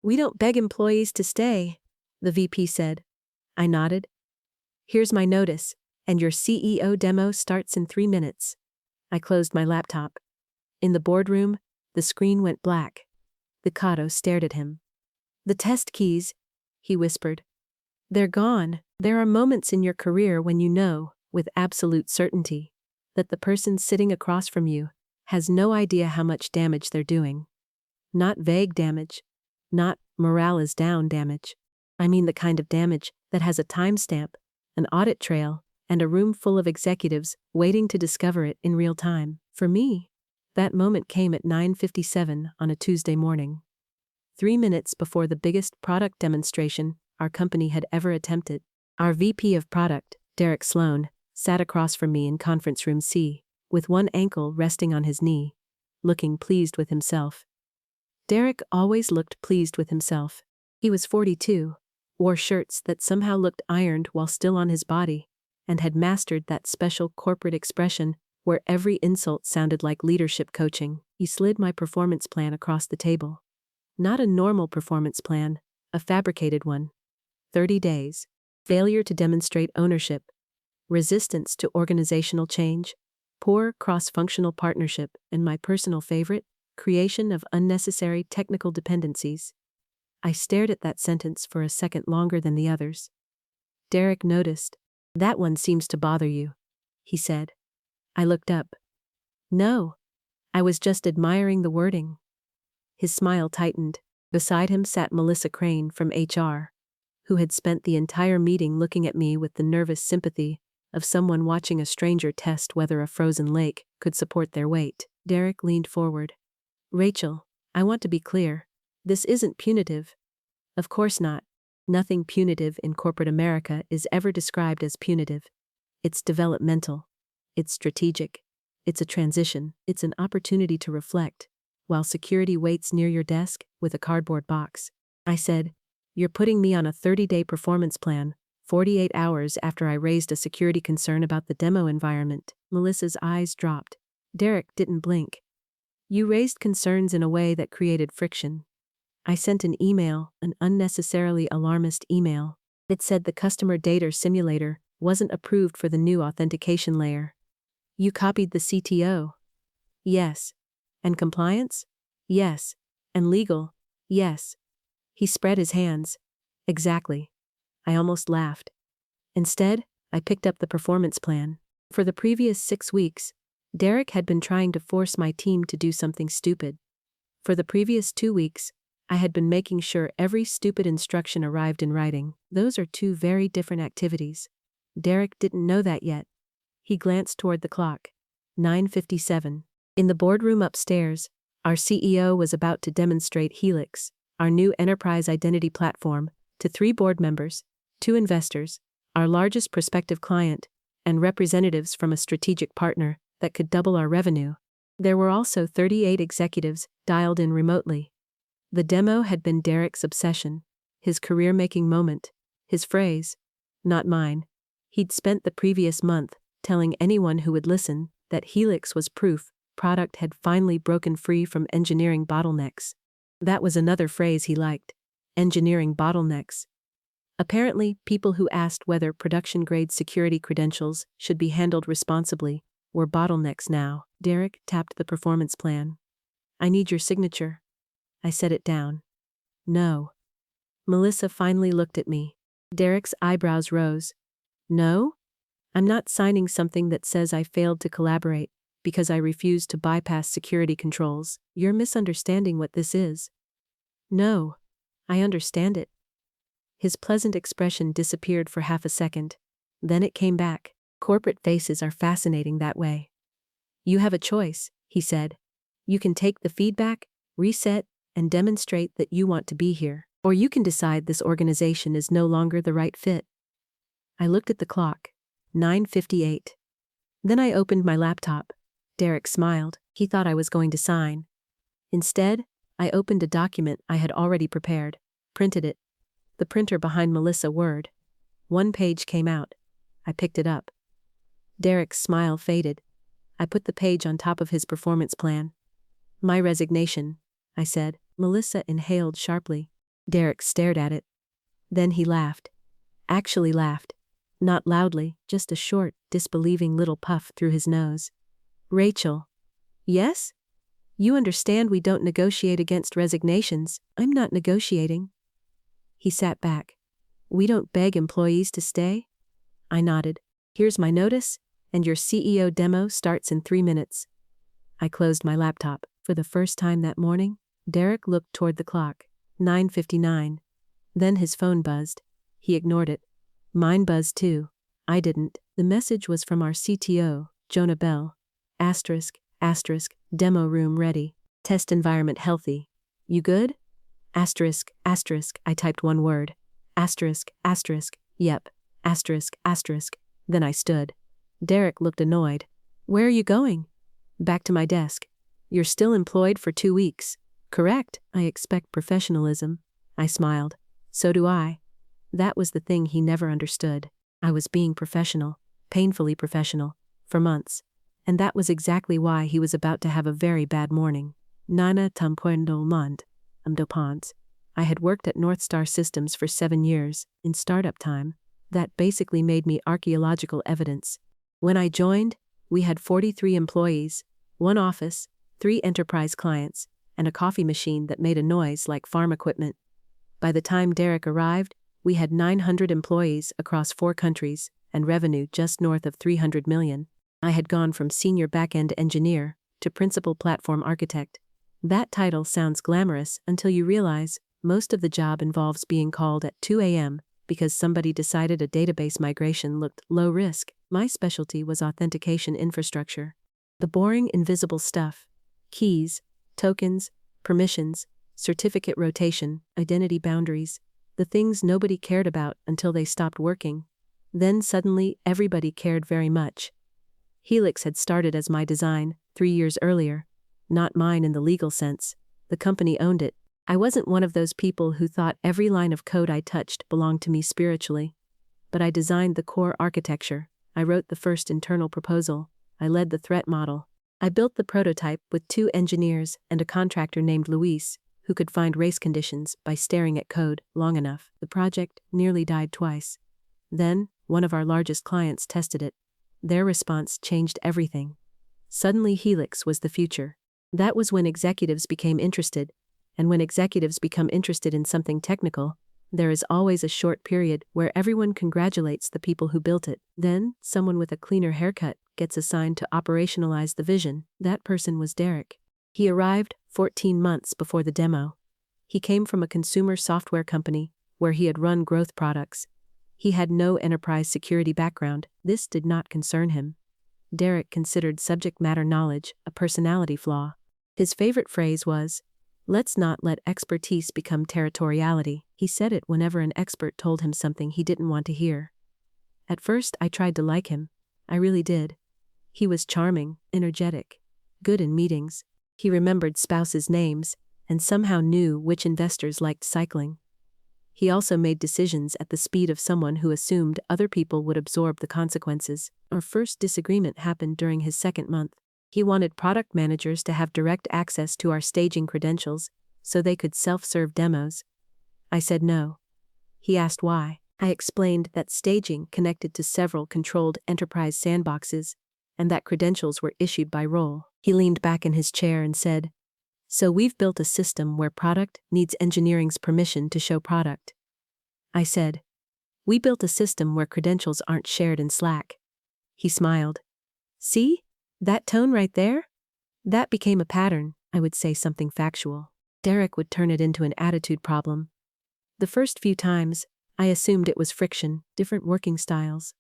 We don't beg employees to stay, the VP said. I nodded. Here's my notice, and your CEO demo starts in 3 minutes. I closed my laptop. In the boardroom, the screen went black. Mikado stared at him. The test keys, he whispered. They're gone. There are moments in your career when you know, with absolute certainty, that the person sitting across from you has no idea how much damage they're doing. Not vague damage. Not morale is down damage. I mean the kind of damage that has a timestamp, an audit trail, and a room full of executives waiting to discover it in real time. For me, that moment came at 9:57 on a Tuesday morning. 3 minutes before the biggest product demonstration our company had ever attempted. Our VP of Product, Derek Sloan, sat across from me in conference room C, with one ankle resting on his knee, looking pleased with himself. Derek always looked pleased with himself. He was 42, wore shirts that somehow looked ironed while still on his body, and had mastered that special corporate expression where every insult sounded like leadership coaching. He slid my performance plan across the table. Not a normal performance plan, a fabricated one. 30 days. Failure to demonstrate ownership. Resistance to organizational change. Poor cross-functional partnership, and my personal favorite, creation of unnecessary technical dependencies. I stared at that sentence for a second longer than the others. Derek noticed. That one seems to bother you, he said. I looked up. No. I was just admiring the wording. His smile tightened. Beside him sat Melissa Crane from HR, who had spent the entire meeting looking at me with the nervous sympathy of someone watching a stranger test whether a frozen lake could support their weight. Derek leaned forward. Rachel, I want to be clear. This isn't punitive. Of course not. Nothing punitive in corporate America is ever described as punitive. It's developmental. It's strategic. It's a transition. It's an opportunity to reflect, while security waits near your desk with a cardboard box. I said, you're putting me on a 30-day performance plan, 48 hours after I raised a security concern about the demo environment. Melissa's eyes dropped. Derek didn't blink. You raised concerns in a way that created friction. I sent an email, an unnecessarily alarmist email. It said the customer data simulator wasn't approved for the new authentication layer. You copied the CTO. Yes. And compliance? Yes. And legal? Yes. He spread his hands. Exactly. I almost laughed. Instead, I picked up the performance plan. For the previous 6 weeks, Derek had been trying to force my team to do something stupid. For the previous 2 weeks, I had been making sure every stupid instruction arrived in writing. Those are 2 very different activities. Derek didn't know that yet. He glanced toward the clock. 9:57. In the boardroom upstairs, our CEO was about to demonstrate Helix, our new enterprise identity platform, to 3 board members, 2 investors, our largest prospective client, and representatives from a strategic partner that could double our revenue. There were also 38 executives dialed in remotely. The demo had been Derek's obsession, his career-making moment, his phrase, not mine. He'd spent the previous month telling anyone who would listen that Helix was proof product had finally broken free from engineering bottlenecks. That was another phrase he liked, engineering bottlenecks. Apparently, people who asked whether production-grade security credentials should be handled responsibly were bottlenecks now. Derek tapped the performance plan. I need your signature. I set it down. No. Melissa finally looked at me. Derek's eyebrows rose. No? I'm not signing something that says I failed to collaborate because I refused to bypass security controls. You're misunderstanding what this is. No. I understand it. His pleasant expression disappeared for half a second. Then it came back. Corporate faces are fascinating that way. You have a choice, he said. You can take the feedback, reset, and demonstrate that you want to be here. Or you can decide this organization is no longer the right fit. I looked at the clock. 9:58. Then I opened my laptop. Derek smiled. He thought I was going to sign. Instead, I opened a document I had already prepared, printed it. The printer behind Melissa Word. 1 page came out. I picked it up. Derek's smile faded. I put the page on top of his performance plan. My resignation, I said. Melissa inhaled sharply. Derek stared at it. Then he laughed. Actually laughed. Not loudly, just a short, disbelieving little puff through his nose. Rachel. Yes? You understand we don't negotiate against resignations. I'm not negotiating. He sat back. We don't beg employees to stay? I nodded. Here's my notice, and your CEO demo starts in 3 minutes. I closed my laptop. For the first time that morning, Derek looked toward the clock. 9:59. Then his phone buzzed. He ignored it. Mine buzzed too. I didn't. The message was from our CTO, Jonah Bell. Asterisk, demo room ready. Test environment healthy. You good? Asterisk, I typed one word. Asterisk, yep. Asterisk. Then I stood. Derek looked annoyed. Where are you going? Back to my desk. You're still employed for 2 weeks. Correct. I expect professionalism. I smiled. So do I. That was the thing he never understood. I was being professional, painfully professional, for months. And that was exactly why he was about to have a very bad morning. Nana tampoendo mond. Dopant. I had worked at North Star Systems for 7 years, in startup time. That basically made me archaeological evidence. When I joined, we had 43 employees, 1 office, 3 enterprise clients, and a coffee machine that made a noise like farm equipment. By the time Derek arrived, we had 900 employees across 4 countries, and revenue just north of $300 million. I had gone from senior back-end engineer to principal platform architect. That title sounds glamorous until you realize most of the job involves being called at 2 a.m. because somebody decided a database migration looked low risk. My specialty was authentication infrastructure. The boring, invisible stuff. Keys, tokens, permissions, certificate rotation, identity boundaries. The things nobody cared about until they stopped working. Then suddenly everybody cared very much. Helix had started as my design 3 years earlier. Not mine in the legal sense. The company owned it. I wasn't one of those people who thought every line of code I touched belonged to me spiritually. But I designed the core architecture. I wrote the first internal proposal. I led the threat model. I built the prototype with 2 engineers and a contractor named Luis, who could find race conditions by staring at code long enough. The project nearly died twice. Then, one of our largest clients tested it. Their response changed everything. Suddenly Helix was the future. That was when executives became interested, and when executives become interested in something technical, there is always a short period where everyone congratulates the people who built it. Then, someone with a cleaner haircut gets assigned to operationalize the vision. That person was Derek. He arrived 14 months before the demo. He came from a consumer software company where he had run growth products. He had no enterprise security background. This did not concern him. Derek considered subject matter knowledge a personality flaw. His favorite phrase was, "Let's not let expertise become territoriality." He said it whenever an expert told him something he didn't want to hear. At first I tried to like him. I really did. He was charming, energetic, good in meetings. He remembered spouses' names, and somehow knew which investors liked cycling. He also made decisions at the speed of someone who assumed other people would absorb the consequences. Our first disagreement happened during his 2nd month. He wanted product managers to have direct access to our staging credentials, so they could self-serve demos. I said no. He asked why. I explained that staging connected to several controlled enterprise sandboxes, and that credentials were issued by role. He leaned back in his chair and said, "So we've built a system where product needs engineering's permission to show product." I said, "We built a system where credentials aren't shared in Slack." He smiled. "See? That tone right there? That became a pattern." I would say something factual. Derek would turn it into an attitude problem. The first few times, I assumed it was friction, different working styles.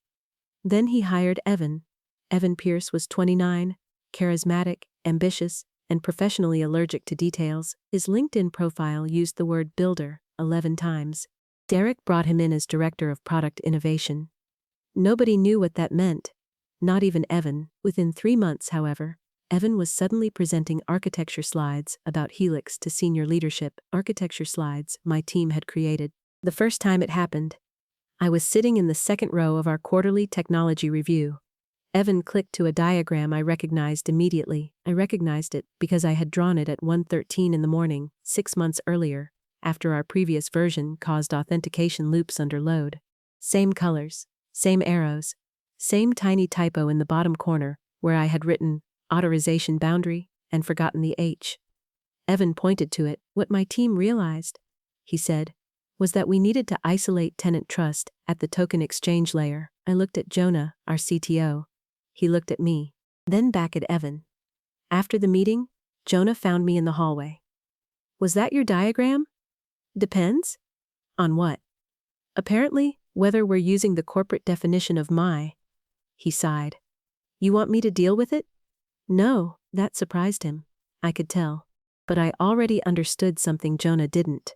Then he hired Evan. Evan Pierce was 29, charismatic, ambitious, and professionally allergic to details. His LinkedIn profile used the word builder 11 times. Derek brought him in as director of product innovation. Nobody knew what that meant. Not even Evan. Within 3 months, however, Evan was suddenly presenting architecture slides about Helix to senior leadership. Architecture slides my team had created. The first time it happened, I was sitting in the 2nd row of our quarterly technology review. Evan clicked to a diagram I recognized immediately. I recognized it because I had drawn it at 1:13 in the morning, 6 months earlier, after our previous version caused authentication loops under load. Same colors, same arrows, same tiny typo in the bottom corner where I had written authorization boundary and forgotten the H. Evan pointed to it. What my team realized, he said, was that we needed to isolate tenant trust at the token exchange layer. I looked at Jonah, our CTO. He looked at me, then back at Evan. After the meeting, Jonah found me in the hallway. Was that your diagram? Depends? On what? Apparently, whether we're using the corporate definition of my. He sighed. You want me to deal with it? No, that surprised him. I could tell. But I already understood something Jonah didn't.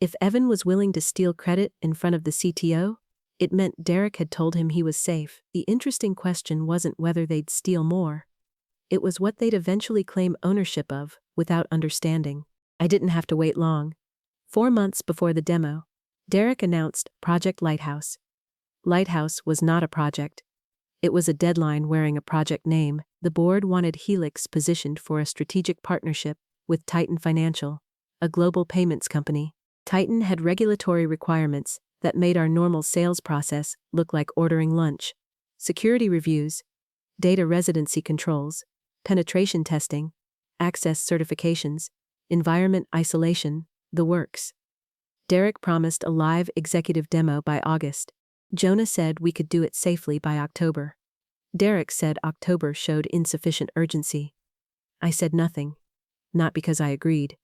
If Evan was willing to steal credit in front of the CTO, it meant Derek had told him he was safe. The interesting question wasn't whether they'd steal more. It was what they'd eventually claim ownership of, without understanding. I didn't have to wait long. 4 months before the demo, Derek announced Project Lighthouse. Lighthouse was not a project. It was a deadline wearing a project name. The board wanted Helix positioned for a strategic partnership with Titan Financial, a global payments company. Titan had regulatory requirements that made our normal sales process look like ordering lunch. Security reviews, data residency controls, penetration testing, access certifications, environment isolation, the works. Derek promised a live executive demo by August. Jonah said we could do it safely by October. Derek said October showed insufficient urgency. I said nothing. Not because I agreed.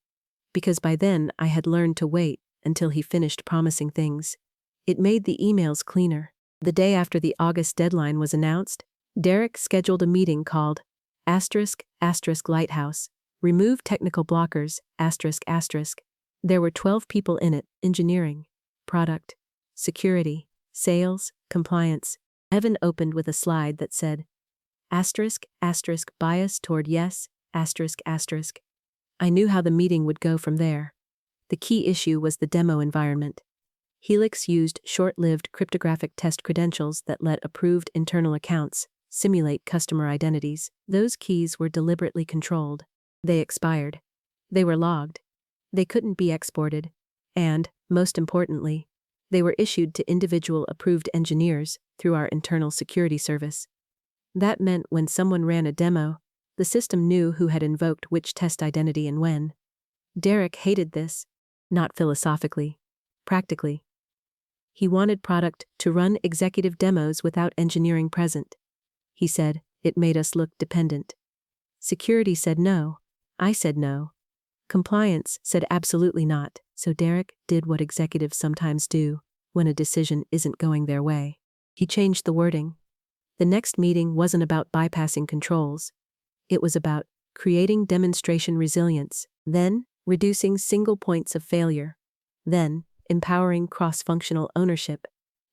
Because by then I had learned to wait until he finished promising things. It made the emails cleaner. The day after the August deadline was announced, Derek scheduled a meeting called *** Lighthouse, remove technical blockers, ***. There were 12 people in it: engineering, product, security, sales, compliance. Evan opened with a slide that said, *** bias toward yes, ***. I knew how the meeting would go from there. The key issue was the demo environment. Helix used short-lived cryptographic test credentials that let approved internal accounts simulate customer identities. Those keys were deliberately controlled. They expired. They were logged. They couldn't be exported. And, most importantly, they were issued to individual approved engineers through our internal security service. That meant when someone ran a demo, the system knew who had invoked which test identity and when. Derek hated this, not philosophically, practically. He wanted product to run executive demos without engineering present. He said it made us look dependent. Security said no. I said no. Compliance said absolutely not. So Derek did what executives sometimes do when a decision isn't going their way. He changed the wording. The next meeting wasn't about bypassing controls. It was about creating demonstration resilience, then reducing single points of failure, then empowering cross-functional ownership.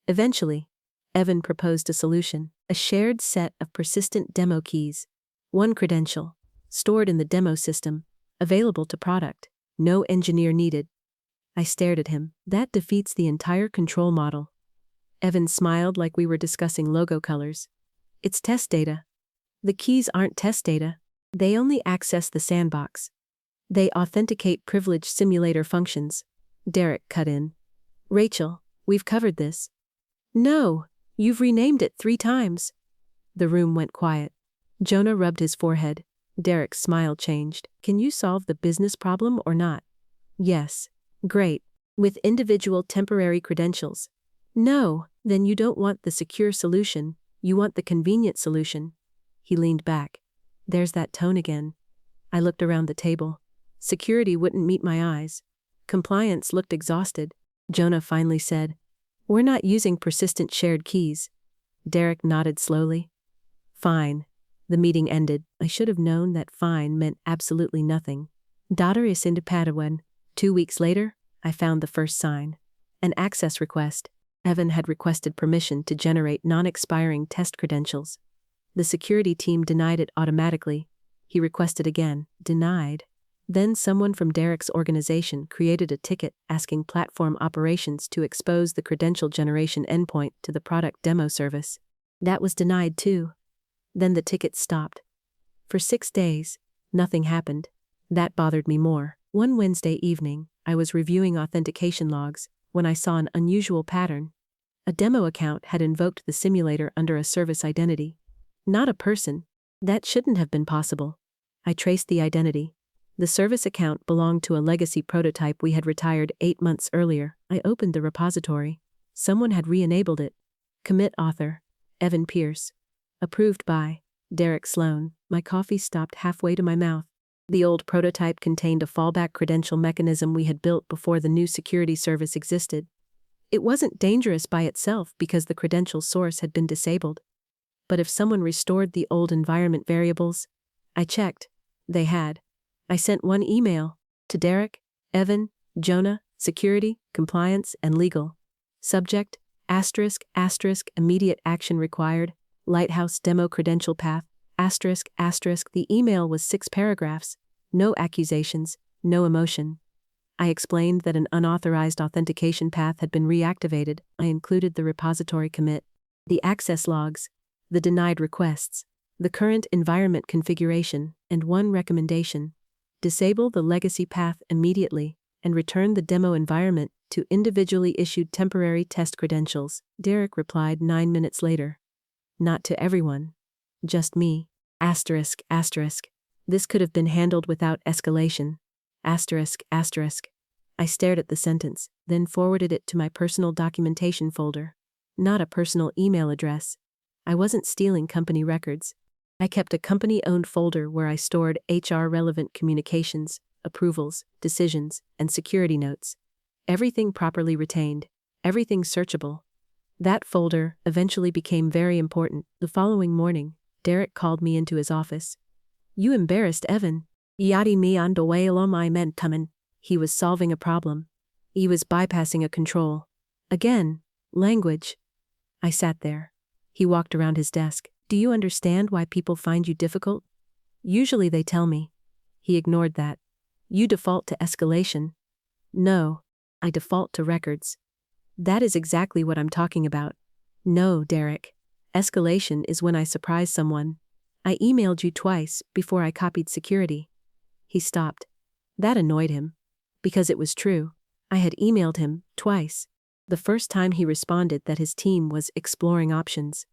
Eventually, Evan proposed a solution: a shared set of persistent demo keys, one credential, stored in the demo system, available to product, no engineer needed. I stared at him. That defeats the entire control model. Evan smiled like we were discussing logo colors. It's test data. The keys aren't test data. They only access the sandbox. They authenticate privilege simulator functions. Derek cut in. Rachel, we've covered this. No, you've renamed it 3 times. The room went quiet. Jonah rubbed his forehead. Derek's smile changed. Can you solve the business problem or not? Yes. Great. With individual temporary credentials. No, then you don't want the secure solution, you want the convenient solution. He leaned back. There's that tone again. I looked around the table. Security wouldn't meet my eyes. Compliance looked exhausted. Jonah finally said, We're not using persistent shared keys. Derek nodded slowly. Fine. The meeting ended. I should have known that fine meant absolutely nothing. Daughter is into Padawan. 2 weeks later, I found the first sign. An access request. Evan had requested permission to generate non-expiring test credentials. The security team denied it automatically. He requested again. Denied. Then someone from Derek's organization created a ticket asking platform operations to expose the credential generation endpoint to the product demo service. That was denied too. Then the ticket stopped. For 6 days, nothing happened. That bothered me more. One Wednesday evening, I was reviewing authentication logs when I saw an unusual pattern. A demo account had invoked the simulator under a service identity. Not a person. That shouldn't have been possible. I traced the identity. The service account belonged to a legacy prototype we had retired 8 months earlier. I opened the repository. Someone had re-enabled it. Commit author, Evan Pierce. Approved by Derek Sloan. My coffee stopped halfway to my mouth. The old prototype contained a fallback credential mechanism we had built before the new security service existed. It wasn't dangerous by itself because the credential source had been disabled. But if someone restored the old environment variables, I checked. They had. I sent one email to Derek, Evan, Jonah, security, compliance, and legal. Subject, ***, immediate action required, Lighthouse demo credential path, ***. The email was 6 paragraphs, no accusations, no emotion. I explained that an unauthorized authentication path had been reactivated. I included the repository commit, the access logs, the denied requests, the current environment configuration, and one recommendation. Disable the legacy path immediately and return the demo environment to individually issued temporary test credentials. Derek replied 9 minutes later. Not to everyone. Just me. ***. This could have been handled without escalation. ***. I stared at the sentence, then forwarded it to my personal documentation folder. Not a personal email address. I wasn't stealing company records. I kept a company-owned folder where I stored HR-relevant communications, approvals, decisions, and security notes. Everything properly retained. Everything searchable. That folder eventually became very important. The following morning, Derek called me into his office. "You embarrassed Evan. Yadi me on the way along my men coming." He was solving a problem. He was bypassing a control. Again, language. I sat there. He walked around his desk. "Do you understand why people find you difficult? Usually they tell me." He ignored that. "You default to escalation." "No, I default to records." "That is exactly what I'm talking about." "No, Derek. Escalation is when I surprise someone. I emailed you twice before I copied security." He stopped. That annoyed him. Because it was true. I had emailed him twice. The first time he responded that his team was exploring options.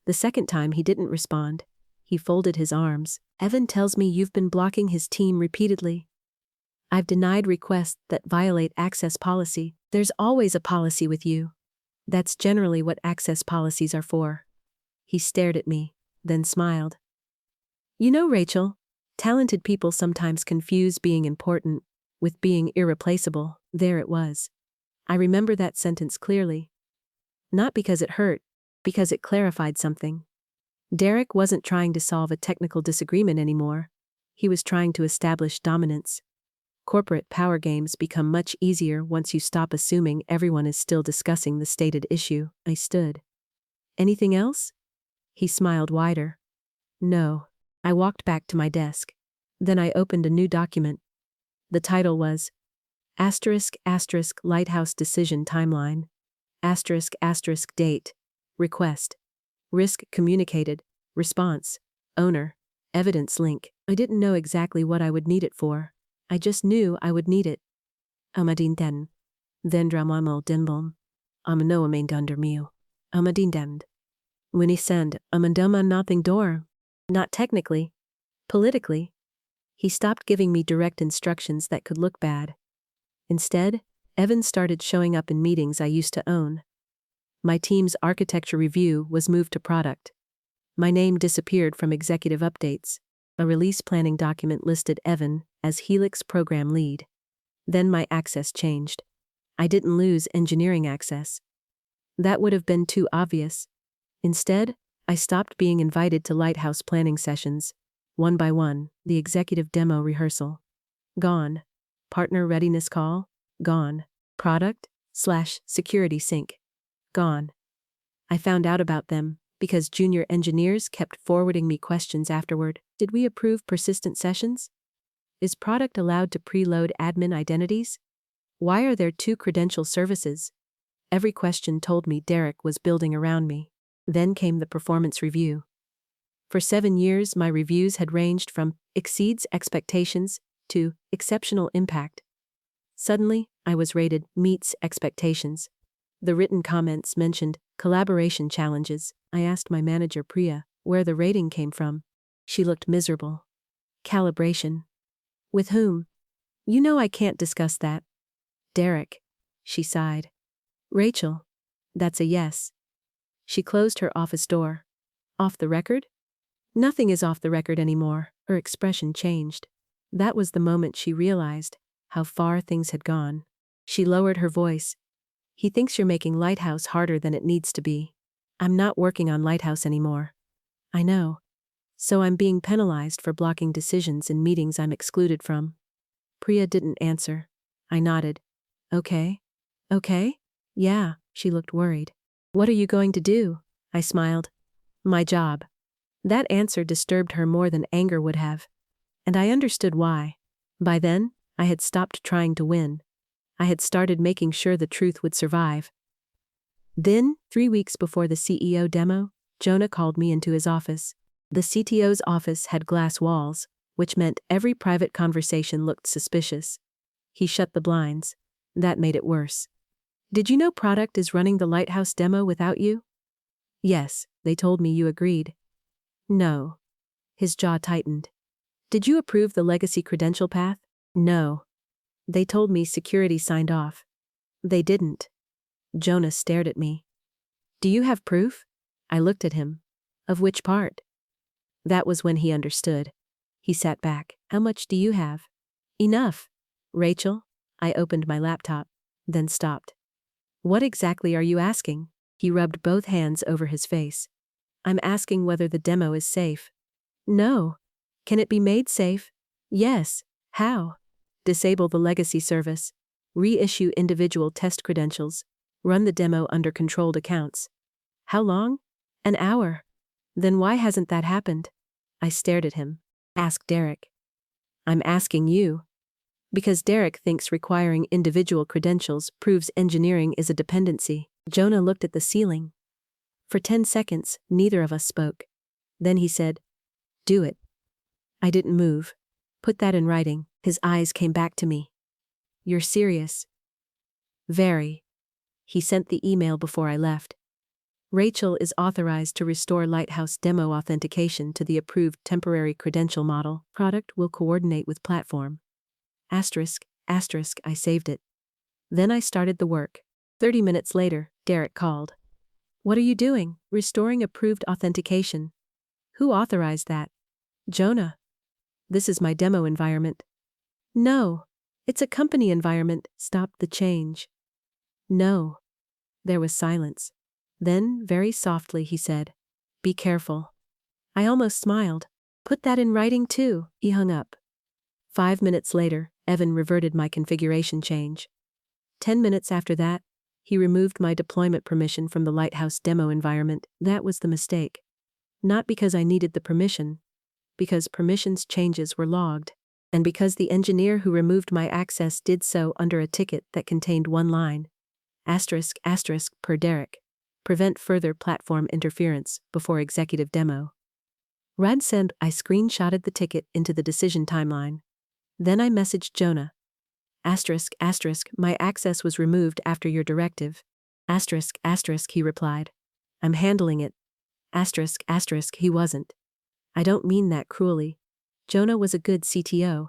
The second time he didn't respond. He folded his arms. "Evan tells me you've been blocking his team repeatedly." "I've denied requests that violate access policy." "There's always a policy with you. That's generally what access policies are for." He stared at me, then smiled. "You know, Rachel, talented people sometimes confuse being important with being irreplaceable." There it was. I remember that sentence clearly. Not because it hurt, because it clarified something. Derek wasn't trying to solve a technical disagreement anymore. He was trying to establish dominance. Corporate power games become much easier once you stop assuming everyone is still discussing the stated issue. I stood. "Anything else?" He smiled wider. "No." I walked back to my desk. Then I opened a new document. The title was **** Lighthouse Decision Timeline. **** Date. Request. Risk communicated. Response. Owner. Evidence link. I didn't know exactly what I would need it for. I just knew I would need it. Amadinten. Vendramamol denbom. Amanoamain under mew. Amadindend. When he send, Amandoma nothing door. Not technically. Politically. He stopped giving me direct instructions that could look bad. Instead, Evan started showing up in meetings I used to own. My team's architecture review was moved to product. My name disappeared from executive updates. A release planning document listed Evan as Helix program lead. Then my access changed. I didn't lose engineering access. That would have been too obvious. Instead, I stopped being invited to Lighthouse planning sessions. One by one, the executive demo rehearsal. Gone. Partner readiness call. Gone. Product/security sync. Gone. I found out about them because junior engineers kept forwarding me questions afterward. Did we approve persistent sessions? Is product allowed to preload admin identities? Why are there 2 credential services? Every question told me Derek was building around me. Then came the performance review. For 7 years, my reviews had ranged from exceeds expectations to exceptional impact. Suddenly, I was rated meets expectations. The written comments mentioned collaboration challenges. I asked my manager Priya where the rating came from. She looked miserable. Calibration. With whom? You know I can't discuss that. Derek. She sighed. Rachel. That's a yes. She closed her office door. Off the record? Nothing is off the record anymore. Her expression changed. That was the moment she realized how far things had gone. She lowered her voice. He thinks you're making Lighthouse harder than it needs to be. I'm not working on Lighthouse anymore. I know. So I'm being penalized for blocking decisions in meetings I'm excluded from. Priya didn't answer. I nodded. Okay. Okay? Yeah, she looked worried. What are you going to do? I smiled. My job. That answer disturbed her more than anger would have. And I understood why. By then, I had stopped trying to win. I had started making sure the truth would survive. Then, 3 weeks before the CEO demo, Jonah called me into his office. The CTO's office had glass walls, which meant every private conversation looked suspicious. He shut the blinds. That made it worse. Did you know product is running the Lighthouse demo without you? Yes, they told me you agreed. No. His jaw tightened. Did you approve the legacy credential path? No. They told me security signed off. They didn't. Jonah stared at me. Do you have proof? I looked at him. Of which part? That was when he understood. He sat back. How much do you have? Enough. Rachel? I opened my laptop, then stopped. What exactly are you asking? He rubbed both hands over his face. I'm asking whether the demo is safe. No. Can it be made safe? Yes. How? Disable the legacy service. Reissue individual test credentials. Run the demo under controlled accounts. How long? An hour. Then why hasn't that happened? I stared at him. Ask Derek. I'm asking you. Because Derek thinks requiring individual credentials proves engineering is a dependency. Jonah looked at the ceiling. For 10 seconds, neither of us spoke. Then he said, do it. I didn't move. Put that in writing. His eyes came back to me. You're serious? Very. He sent the email before I left. Rachel is authorized to restore Lighthouse demo authentication to the approved temporary credential model. Product will coordinate with platform. Asterisk, asterisk, I saved it. Then I started the work. 30 minutes later, Derek called. What are you doing? Restoring approved authentication. Who authorized that? Jonah. This is my demo environment. No. It's a company environment. Stop the change. No. There was silence. Then, very softly, he said, be careful. I almost smiled. Put that in writing too. He hung up. 5 minutes later, Evan reverted my configuration change. 10 minutes after that, he removed my deployment permission from the Lighthouse demo environment. That was the mistake. Not because I needed the permission, because permissions changes were logged, and because the engineer who removed my access did so under a ticket that contained one line. Asterisk, asterisk, per Derek. Prevent further platform interference before executive demo. Radsend, I screenshotted the ticket into the decision timeline. Then I messaged Jonah. Asterisk, asterisk, my access was removed after your directive. Asterisk, asterisk, he replied. I'm handling it. Asterisk, asterisk, he wasn't. I don't mean that cruelly. Jonah was a good CTO.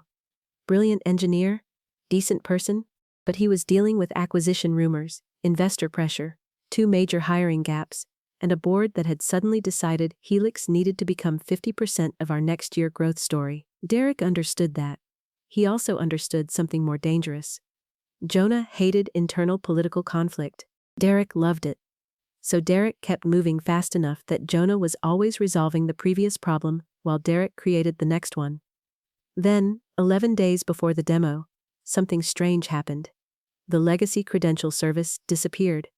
Brilliant engineer, decent person, but he was dealing with acquisition rumors, investor pressure, 2 major hiring gaps, and a board that had suddenly decided Helix needed to become 50% of our next year growth story. Derek understood that. He also understood something more dangerous. Jonah hated internal political conflict. Derek loved it. So Derek kept moving fast enough that Jonah was always resolving the previous problem while Derek created the next one. Then, 11 days before the demo, something strange happened. The legacy credential service disappeared.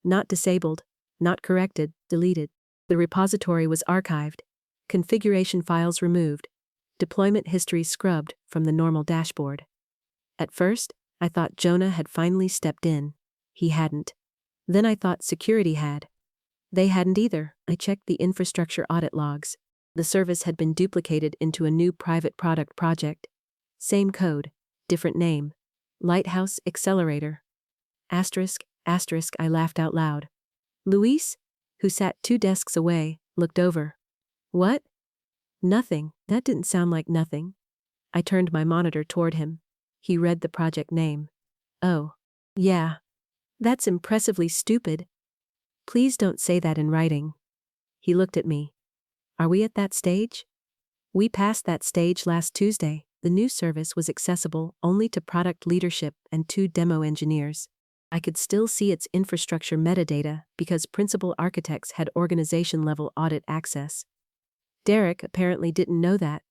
Not disabled, not corrected, deleted. The repository was archived, configuration files removed, deployment history scrubbed from the normal dashboard. At first, I thought Jonah had finally stepped in. He hadn't. Then I thought security had. They hadn't either. I checked the infrastructure audit logs. The service had been duplicated into a new private product project. Same code, different name. Lighthouse Accelerator. Asterisk, asterisk, I laughed out loud. Luis, who sat 2 desks away, looked over. What? Nothing. That didn't sound like nothing. I turned my monitor toward him. He read the project name. Oh. Yeah. That's impressively stupid. Please don't say that in writing. He looked at me. Are we at that stage? We passed that stage last Tuesday. The new service was accessible only to product leadership and 2 demo engineers. I could still see its infrastructure metadata because principal architects had organization-level audit access. Derek apparently didn't know that.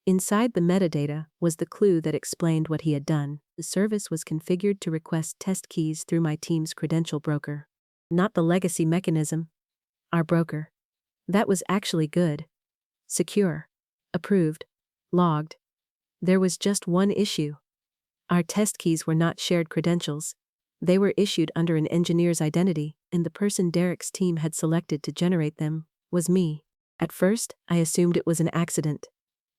Inside the metadata was the clue that explained what he had done. The service was configured to request test keys through my team's credential broker. Not the legacy mechanism. Our broker. That was actually good. Secure. Approved. Logged. There was just one issue. Our test keys were not shared credentials. They were issued under an engineer's identity, and the person Derek's team had selected to generate them was me. At first, I assumed it was an accident.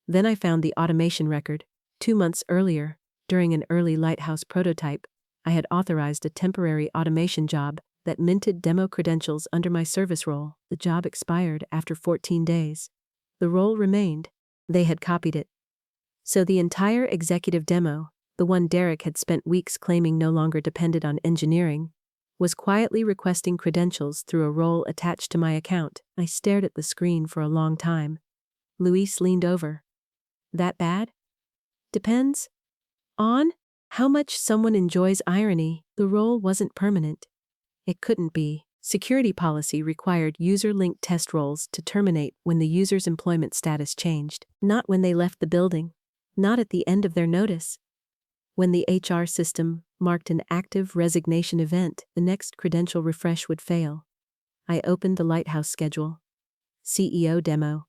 Then I found the automation record. 2 months earlier, during an early Lighthouse prototype, I had authorized a temporary automation job that minted demo credentials under my service role. The job expired after 14 days. The role remained. They had copied it. So the entire executive demo, the one Derek had spent weeks claiming no longer depended on engineering, was quietly requesting credentials through a role attached to my account. I stared at the screen for a long time. Luis leaned over. That bad? Depends on how much someone enjoys irony. The role wasn't permanent. It couldn't be. Security policy required user-linked test roles to terminate when the user's employment status changed, not when they left the building, not at the end of their notice. When the HR system marked an active resignation event, the next credential refresh would fail. I opened the Lighthouse schedule. CEO demo.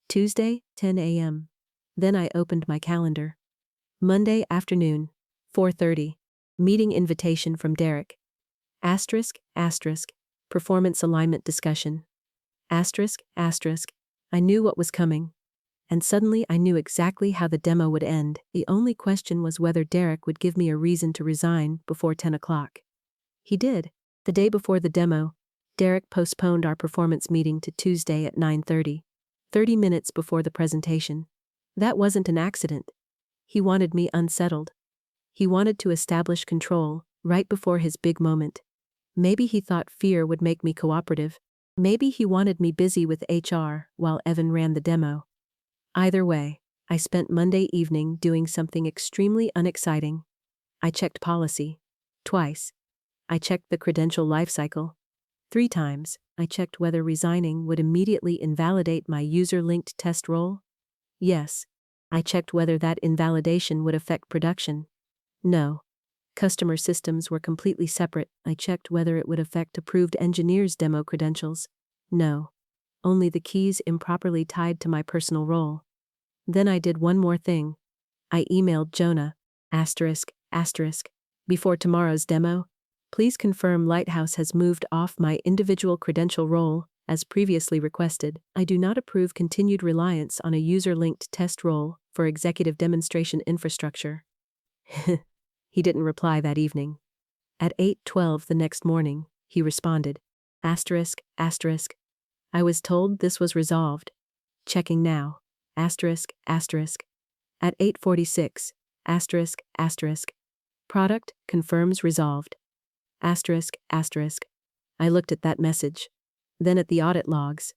Tuesday, 10 a.m. Then I opened my calendar. Monday afternoon, 4:30. Meeting invitation from Derek. Asterisk, asterisk. Performance alignment discussion. Asterisk, asterisk. I knew what was coming. And suddenly I knew exactly how the demo would end. The only question was whether Derek would give me a reason to resign before 10 o'clock. He did. The day before the demo, Derek postponed our performance meeting to Tuesday at 9:30, 30 minutes before the presentation. That wasn't an accident. He wanted me unsettled. He wanted to establish control right before his big moment. Maybe he thought fear would make me cooperative. Maybe he wanted me busy with HR while Evan ran the demo. Either way, I spent Monday evening doing something extremely unexciting. I checked policy. Twice. I checked the credential lifecycle. 3 times. I checked whether resigning would immediately invalidate my user-linked test role. Yes. I checked whether that invalidation would affect production. No. Customer systems were completely separate. I checked whether it would affect approved engineers' demo credentials. No. Only the keys improperly tied to my personal role. Then I did one more thing. I emailed Jonah, asterisk, asterisk, before tomorrow's demo. Please confirm Lighthouse has moved off my individual credential role, as previously requested. I do not approve continued reliance on a user-linked test role for executive demonstration infrastructure. He didn't reply that evening. At 8:12 the next morning, he responded, asterisk, asterisk. I was told this was resolved. Checking now. Asterisk, asterisk. At 8:46, asterisk, asterisk. Product confirms resolved. Asterisk, asterisk. I looked at that message. Then at the audit logs.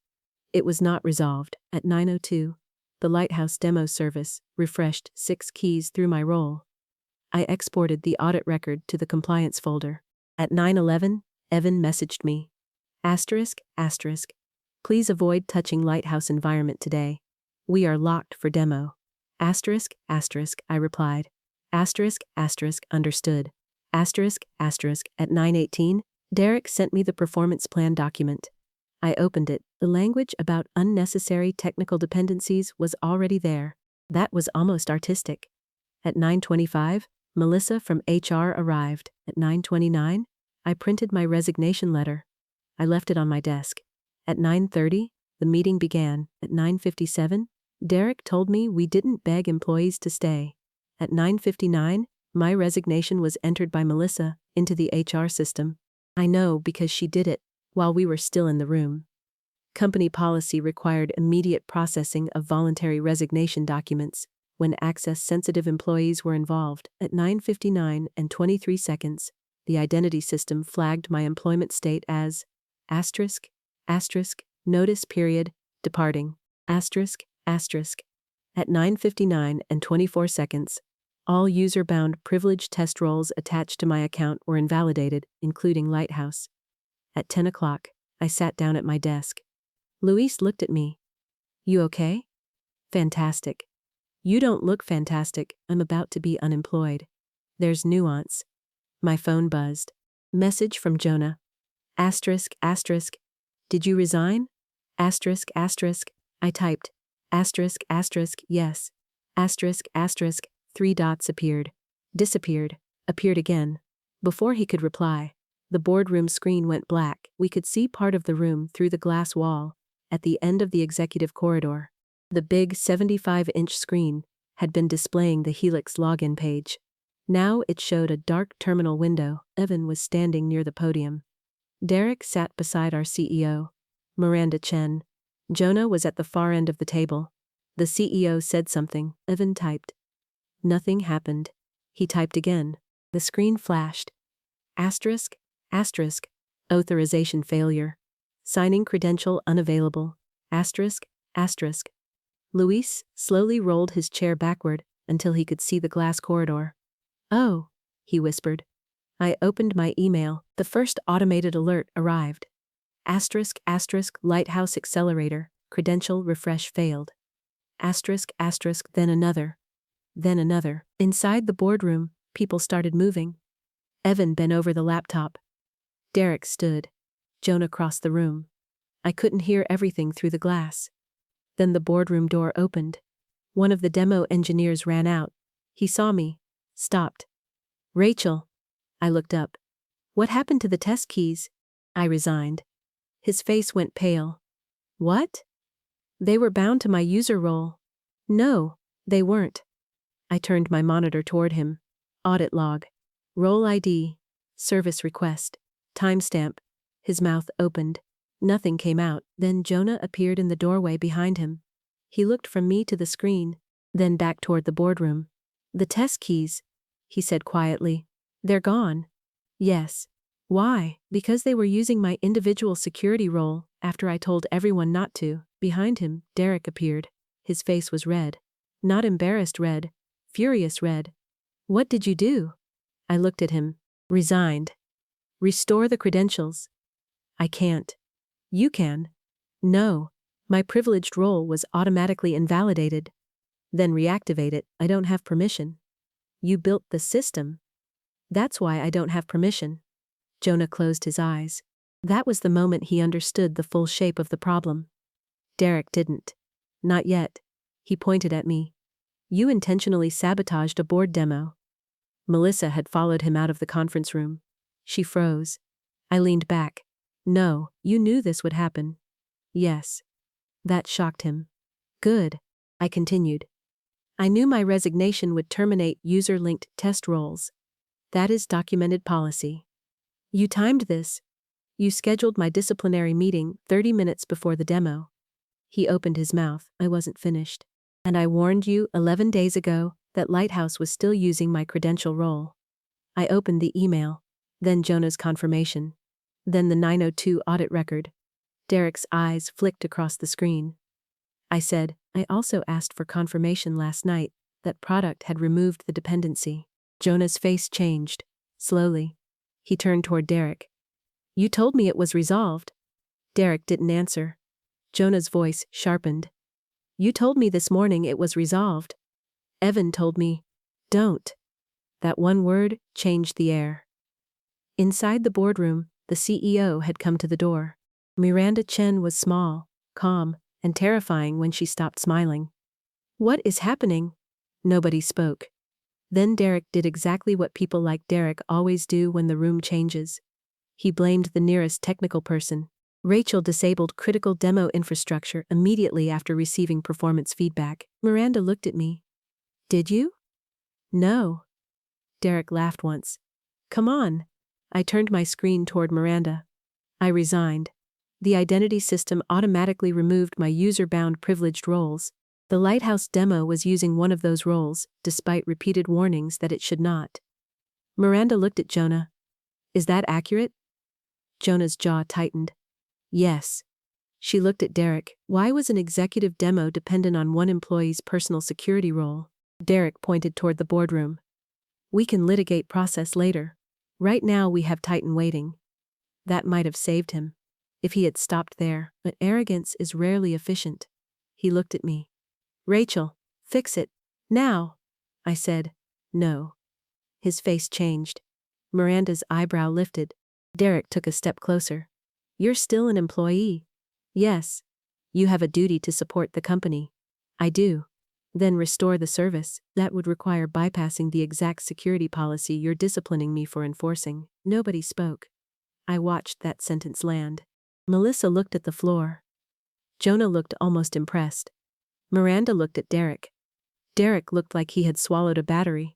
It was not resolved. At 9:02, the Lighthouse demo service refreshed 6 keys through my role. I exported the audit record to the compliance folder. At 9:11, Evan messaged me. Asterisk, asterisk. Please avoid touching Lighthouse environment today. We are locked for demo. Asterisk, asterisk, I replied. Asterisk, asterisk, understood. Asterisk, asterisk, at 9:18, Derek sent me the performance plan document. I opened it. The language about unnecessary technical dependencies was already there. That was almost artistic. At 9:25, Melissa from HR arrived. At 9:29, I printed my resignation letter. I left it on my desk. At 9:30, the meeting began. At 9:57, Derek told me we didn't beg employees to stay. At 9:59, my resignation was entered by Melissa into the HR system. I know because she did it while we were still in the room. Company policy required immediate processing of voluntary resignation documents when access-sensitive employees were involved. At 9:59 and 23 seconds, the identity system flagged my employment state as asterisk, asterisk, notice period, departing, asterisk, asterisk. At 9:59 and 24 seconds, all user-bound privilege test roles attached to my account were invalidated, including Lighthouse. At 10 o'clock, I sat down at my desk. Luis looked at me. You okay? Fantastic. You don't look fantastic. I'm about to be unemployed. There's nuance. My phone buzzed. Message from Jonah. Asterisk, asterisk. Did you resign? Asterisk, asterisk. I typed. Asterisk, asterisk, yes. Asterisk, asterisk. 3 dots appeared. Disappeared. Appeared again. Before he could reply, the boardroom screen went black. We could see part of the room through the glass wall at the end of the executive corridor. The big 75-inch screen had been displaying the Helix login page. Now it showed a dark terminal window. Evan was standing near the podium. Derek sat beside our CEO, Miranda Chen. Jonah was at the far end of the table. The CEO said something. Evan typed. Nothing happened. He typed again. The screen flashed. Asterisk, asterisk, authorization failure. Signing credential unavailable. Asterisk, asterisk. Luis slowly rolled his chair backward until he could see the glass corridor. Oh, he whispered. I opened my email. The first automated alert arrived. Asterisk, asterisk, Lighthouse accelerator, credential refresh failed. Asterisk, asterisk, then another. Then another. Inside the boardroom, people started moving. Evan bent over the laptop. Derek stood. Jonah crossed the room. I couldn't hear everything through the glass. Then the boardroom door opened. One of the demo engineers ran out. He saw me. Stopped. Rachel. I looked up. What happened to the test keys? I resigned. His face went pale. What? They were bound to my user role. No, they weren't. I turned my monitor toward him. Audit log. Role ID. Service request. Timestamp. His mouth opened. Nothing came out. Then Jonah appeared in the doorway behind him. He looked from me to the screen, then back toward the boardroom. The test keys, he said quietly. They're gone. Yes. Why? Because they were using my individual security role after I told everyone not to. Behind him, Derek appeared. His face was red. Not embarrassed red. Furious red. What did you do? I looked at him. Resigned. Restore the credentials. I can't. You can. No. My privileged role was automatically invalidated. Then reactivate it. I don't have permission. You built the system. That's why I don't have permission. Jonah closed his eyes. That was the moment he understood the full shape of the problem. Derek didn't. Not yet. He pointed at me. You intentionally sabotaged a board demo. Melissa had followed him out of the conference room. She froze. I leaned back. No, you knew this would happen. Yes. That shocked him. Good. I continued. I knew my resignation would terminate user-linked test roles. That is documented policy. You timed this. You scheduled my disciplinary meeting 30 minutes before the demo. He opened his mouth. I wasn't finished. And I warned you 11 days ago that Lighthouse was still using my credential role. I opened the email, then Jonah's confirmation, then the 902 audit record. Derek's eyes flicked across the screen. I said, I also asked for confirmation last night that product had removed the dependency. Jonah's face changed. Slowly. He turned toward Derek. You told me it was resolved. Derek didn't answer. Jonah's voice sharpened. You told me this morning it was resolved. Evan told me, don't. That one word changed the air. Inside the boardroom, the CEO had come to the door. Miranda Chen was small, calm, and terrifying when she stopped smiling. What is happening? Nobody spoke. Then Derek did exactly what people like Derek always do when the room changes. He blamed the nearest technical person. Rachel disabled critical demo infrastructure immediately after receiving performance feedback. Miranda looked at me. Did you? No. Derek laughed once. Come on. I turned my screen toward Miranda. I resigned. The identity system automatically removed my user-bound privileged roles. The Lighthouse demo was using one of those roles, despite repeated warnings that it should not. Miranda looked at Jonah. Is that accurate? Jonah's jaw tightened. Yes. She looked at Derek. Why was an executive demo dependent on one employee's personal security role? Derek pointed toward the boardroom. We can litigate process later. Right now we have Titan waiting. That might have saved him. If he had stopped there, but arrogance is rarely efficient. He looked at me. Rachel, fix it. Now. I said. No. His face changed. Miranda's eyebrow lifted. Derek took a step closer. You're still an employee. Yes. You have a duty to support the company. I do. Then restore the service. That would require bypassing the exact security policy you're disciplining me for enforcing. Nobody spoke. I watched that sentence land. Melissa looked at the floor. Jonah looked almost impressed. Miranda looked at Derek. Derek looked like he had swallowed a battery.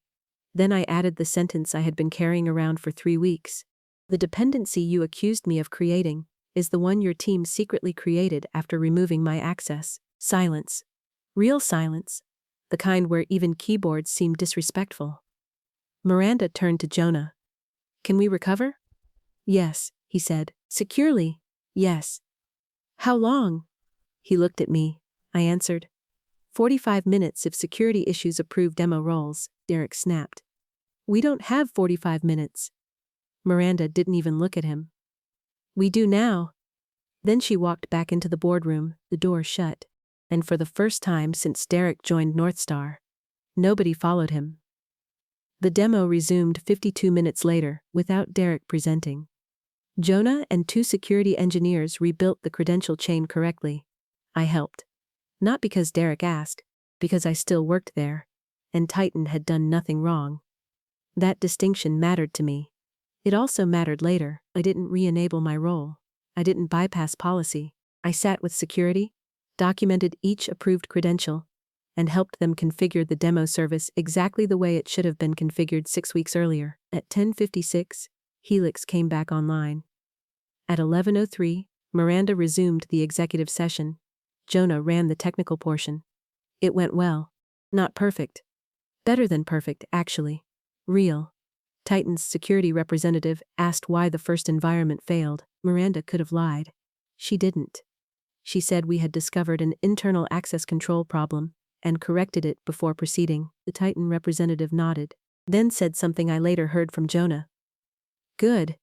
Then I added the sentence I had been carrying around for 3 weeks. The dependency you accused me of creating is the one your team secretly created after removing my access. Silence. Real silence. The kind where even keyboards seem disrespectful. Miranda turned to Jonah. Can we recover? Yes, he said. Securely. Yes. How long? He looked at me. I answered. 45 minutes if security issues approve demo roles, Derek snapped. We don't have 45 minutes. Miranda didn't even look at him. We do now. Then she walked back into the boardroom, the door shut. And for the first time since Derek joined Northstar, nobody followed him. The demo resumed 52 minutes later, without Derek presenting. Jonah and 2 security engineers rebuilt the credential chain correctly. I helped. Not because Derek asked, because I still worked there, and Titan had done nothing wrong. That distinction mattered to me. It also mattered later. I didn't re-enable my role. I didn't bypass policy. I sat with security, documented each approved credential, and helped them configure the demo service exactly the way it should have been configured 6 weeks earlier. At 10:56, Helix came back online. At 11:03, Miranda resumed the executive session. Jonah ran the technical portion. It went well. Not perfect. Better than perfect, actually. Real. Titan's security representative asked why the first environment failed. Miranda could have lied. She didn't. She said we had discovered an internal access control problem and corrected it before proceeding. The Titan representative nodded, then said something I later heard from Jonah. Good.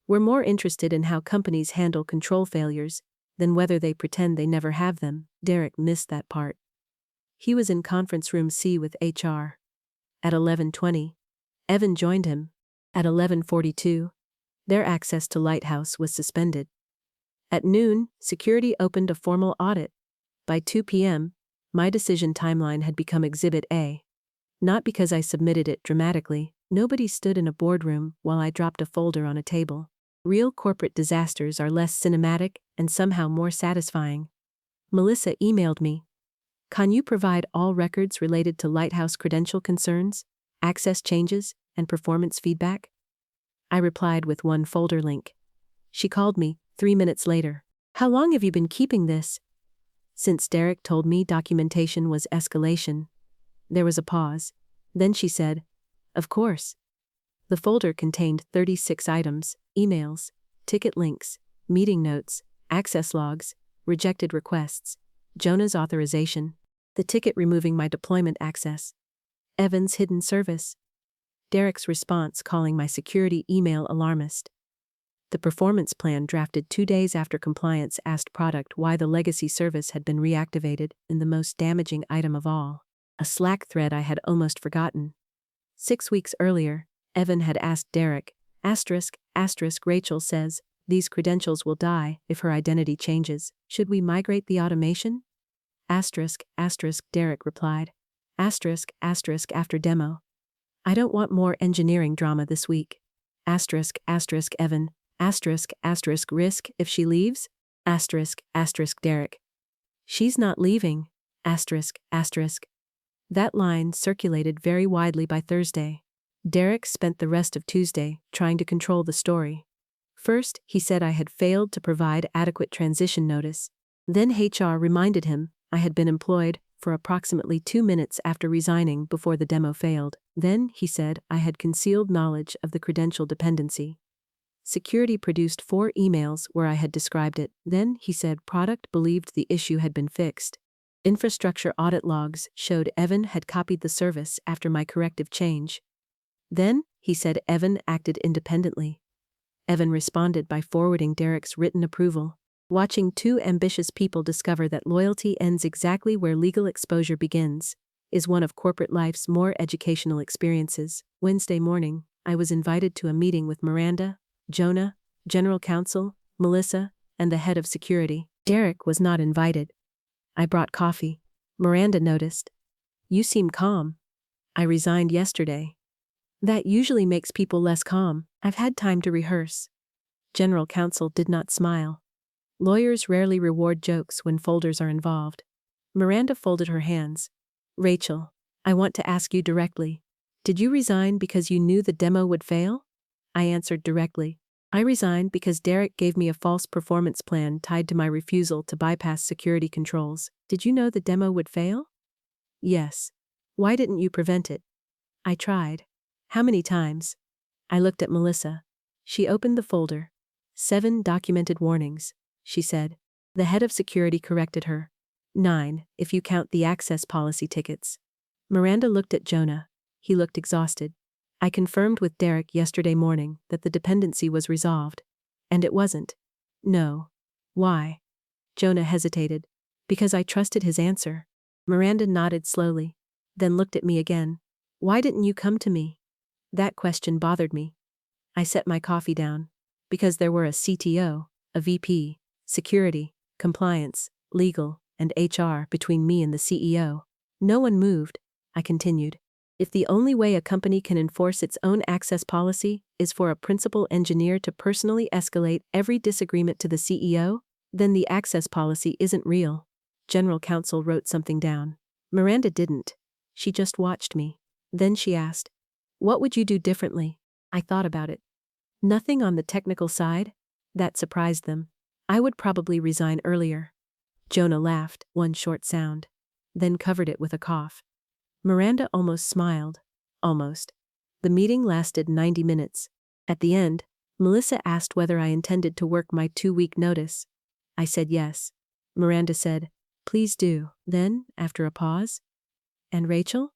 We're more interested in how companies handle control failures than whether they pretend they never have them. Derek missed that part. He was in conference room C with HR. At 11:20, Evan joined him. At 11:42, their access to Lighthouse was suspended. At noon, security opened a formal audit. By 2 p.m., my decision timeline had become Exhibit A. Not because I submitted it dramatically. Nobody stood in a boardroom while I dropped a folder on a table. Real corporate disasters are less cinematic and somehow more satisfying. Melissa emailed me. Can you provide all records related to Lighthouse credential concerns, access changes, and performance feedback? I replied with one folder link. She called me 3 minutes later. How long have you been keeping this? Since Derek told me documentation was escalation. There was a pause. Then she said, Of course. The folder contained 36 items, emails, ticket links, meeting notes, access logs, rejected requests, Jonah's authorization, the ticket removing my deployment access, Evan's hidden service, Derek's response calling my security email alarmist. The performance plan drafted 2 days after compliance asked product why the legacy service had been reactivated in the most damaging item of all, a Slack thread I had almost forgotten. 6 weeks earlier, Evan had asked Derek, Rachel says, these credentials will die if her identity changes. Should we migrate the automation? Derek replied. After demo. I don't want more engineering drama this week. Evan. Risk if she leaves? Derek. She's not leaving. That line circulated very widely by Thursday. Derek spent the rest of Tuesday trying to control the story. First, he said I had failed to provide adequate transition notice. Then HR reminded him I had been employed for approximately 2 minutes after resigning before the demo failed. Then, he said, I had concealed knowledge of the credential dependency. Security produced 4 emails where I had described it. Then, he said, product believed the issue had been fixed. Infrastructure audit logs showed Evan had copied the service after my corrective change. Then, he said, Evan acted independently. Evan responded by forwarding Derek's written approval. Watching 2 ambitious people discover that loyalty ends exactly where legal exposure begins is one of corporate life's more educational experiences. Wednesday morning, I was invited to a meeting with Miranda, Jonah, General Counsel, Melissa, and the head of security. Derek was not invited. I brought coffee. Miranda noticed. You seem calm. I resigned yesterday. That usually makes people less calm. I've had time to rehearse. General Counsel did not smile. Lawyers rarely reward jokes when folders are involved. Miranda folded her hands. Rachel, I want to ask you directly. Did you resign because you knew the demo would fail? I answered directly. I resigned because Derek gave me a false performance plan tied to my refusal to bypass security controls. Did you know the demo would fail? Yes. Why didn't you prevent it? I tried. How many times? I looked at Melissa. She opened the folder. 7 documented warnings, she said. The head of security corrected her. 9, if you count the access policy tickets. Miranda looked at Jonah. He looked exhausted. I confirmed with Derek yesterday morning that the dependency was resolved. And it wasn't. No. Why? Jonah hesitated. Because I trusted his answer. Miranda nodded slowly, then looked at me again. Why didn't you come to me? That question bothered me. I set my coffee down. Because there were a CTO, a VP, security, compliance, legal, and HR between me and the CEO. No one moved, I continued. If the only way a company can enforce its own access policy is for a principal engineer to personally escalate every disagreement to the CEO, then the access policy isn't real. General Counsel wrote something down. Miranda didn't. She just watched me. Then she asked, what would you do differently? I thought about it. Nothing on the technical side? That surprised them. I would probably resign earlier. Jonah laughed, one short sound, then covered it with a cough. Miranda almost smiled. Almost. The meeting lasted 90 minutes. At the end, Melissa asked whether I intended to work my 2-week notice. I said yes. Miranda said, please do. Then, after a pause, and Rachel?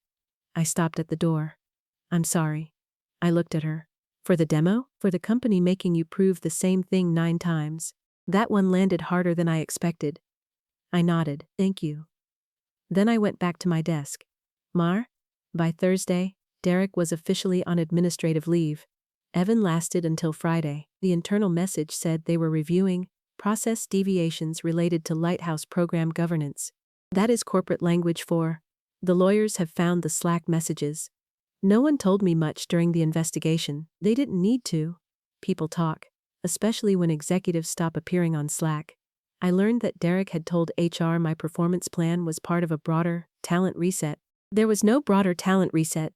I stopped at the door. I'm sorry. I looked at her. For the demo? For the company making you prove the same thing 9 times. That one landed harder than I expected. I nodded. Thank you. Then I went back to my desk. By Thursday, Derek was officially on administrative leave. Evan lasted until Friday. The internal message said they were reviewing process deviations related to Lighthouse program governance. That is corporate language for, the lawyers have found the Slack messages. No one told me much during the investigation. They didn't need to. People talk, especially when executives stop appearing on Slack. I learned that Derek had told HR my performance plan was part of a broader talent reset. There was no broader talent reset.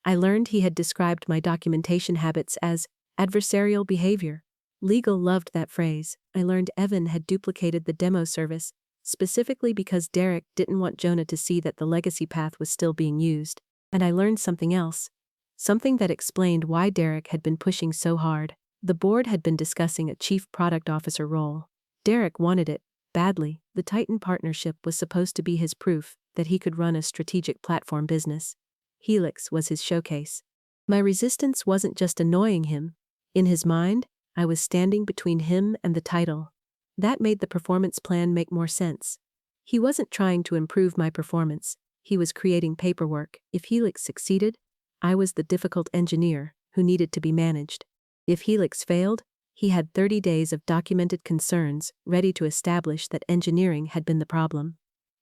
I learned he had described my documentation habits as adversarial behavior. Legal loved that phrase. I learned Evan had duplicated the demo service, specifically because Derek didn't want Jonah to see that the legacy path was still being used. And I learned something else. Something that explained why Derek had been pushing so hard. The board had been discussing a chief product officer role. Derek wanted it, badly. The Titan partnership was supposed to be his proof that he could run a strategic platform business. Helix was his showcase. My resistance wasn't just annoying him. In his mind, I was standing between him and the title. That made the performance plan make more sense. He wasn't trying to improve my performance. He was creating paperwork. If Helix succeeded, I was the difficult engineer who needed to be managed. If Helix failed, he had 30 days of documented concerns ready to establish that engineering had been the problem.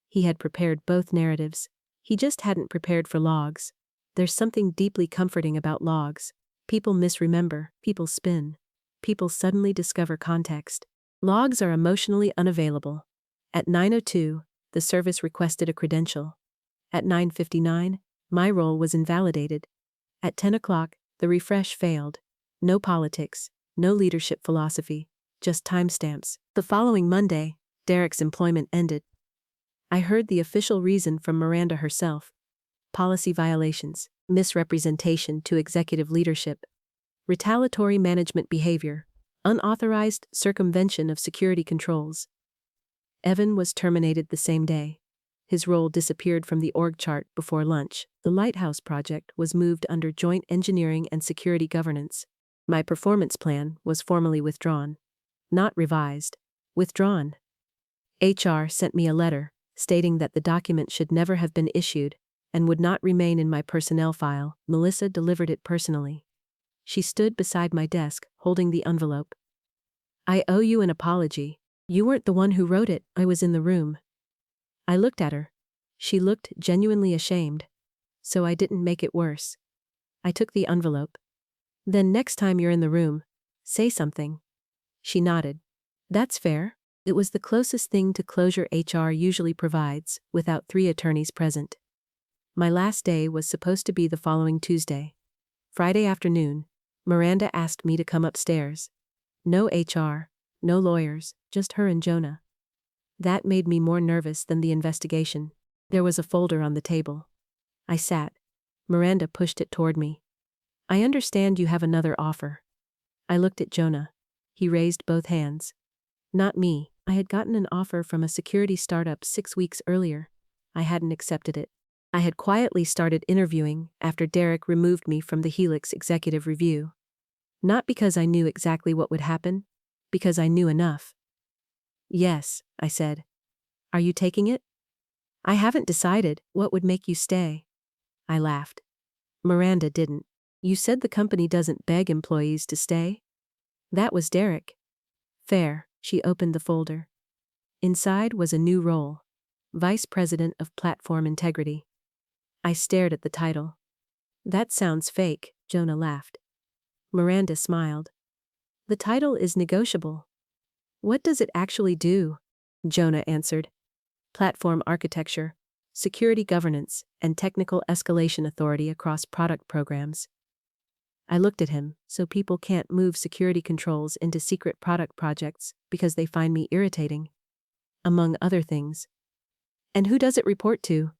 He had prepared both narratives. He just hadn't prepared for logs. There's something deeply comforting about logs. People misremember, people spin. People suddenly discover context. Logs are emotionally unavailable. At 9:02, the service requested a credential. At 9:59, my role was invalidated. At 10 o'clock, the refresh failed. No politics, no leadership philosophy, just timestamps. The following Monday, Derek's employment ended. I heard the official reason from Miranda herself: policy violations, misrepresentation to executive leadership, retaliatory management behavior, unauthorized circumvention of security controls. Evan was terminated the same day. His role disappeared from the org chart before lunch. The Lighthouse project was moved under Joint Engineering and Security Governance. My performance plan was formally withdrawn. Not revised. Withdrawn. HR sent me a letter stating that the document should never have been issued and would not remain in my personnel file. Melissa delivered it personally. She stood beside my desk, holding the envelope. I owe you an apology. You weren't the one who wrote it. I was in the room. I looked at her. She looked genuinely ashamed. So I didn't make it worse. I took the envelope. Then next time you're in the room, say something. She nodded. That's fair. It was the closest thing to closure HR usually provides, without 3 attorneys present. My last day was supposed to be the following Tuesday. Friday afternoon, Miranda asked me to come upstairs. No HR, no lawyers, just her and Jonah. That made me more nervous than the investigation. There was a folder on the table. I sat. Miranda pushed it toward me. I understand you have another offer. I looked at Jonah. He raised both hands. Not me. I had gotten an offer from a security startup 6 weeks earlier. I hadn't accepted it. I had quietly started interviewing after Derek removed me from the Helix executive review. Not because I knew exactly what would happen, because I knew enough. Yes, I said. Are you taking it? I haven't decided. What would make you stay? I laughed. Miranda didn't. You said the company doesn't beg employees to stay? That was Derek. Fair. She opened the folder. Inside was a new role: Vice President of Platform Integrity. I stared at the title. That sounds fake, Jonah laughed. Miranda smiled. The title is negotiable. What does it actually do? Jonah answered. Platform architecture, security governance, and technical escalation authority across product programs. I looked at him. So people can't move security controls into secret product projects because they find me irritating. Among other things. And who does it report to?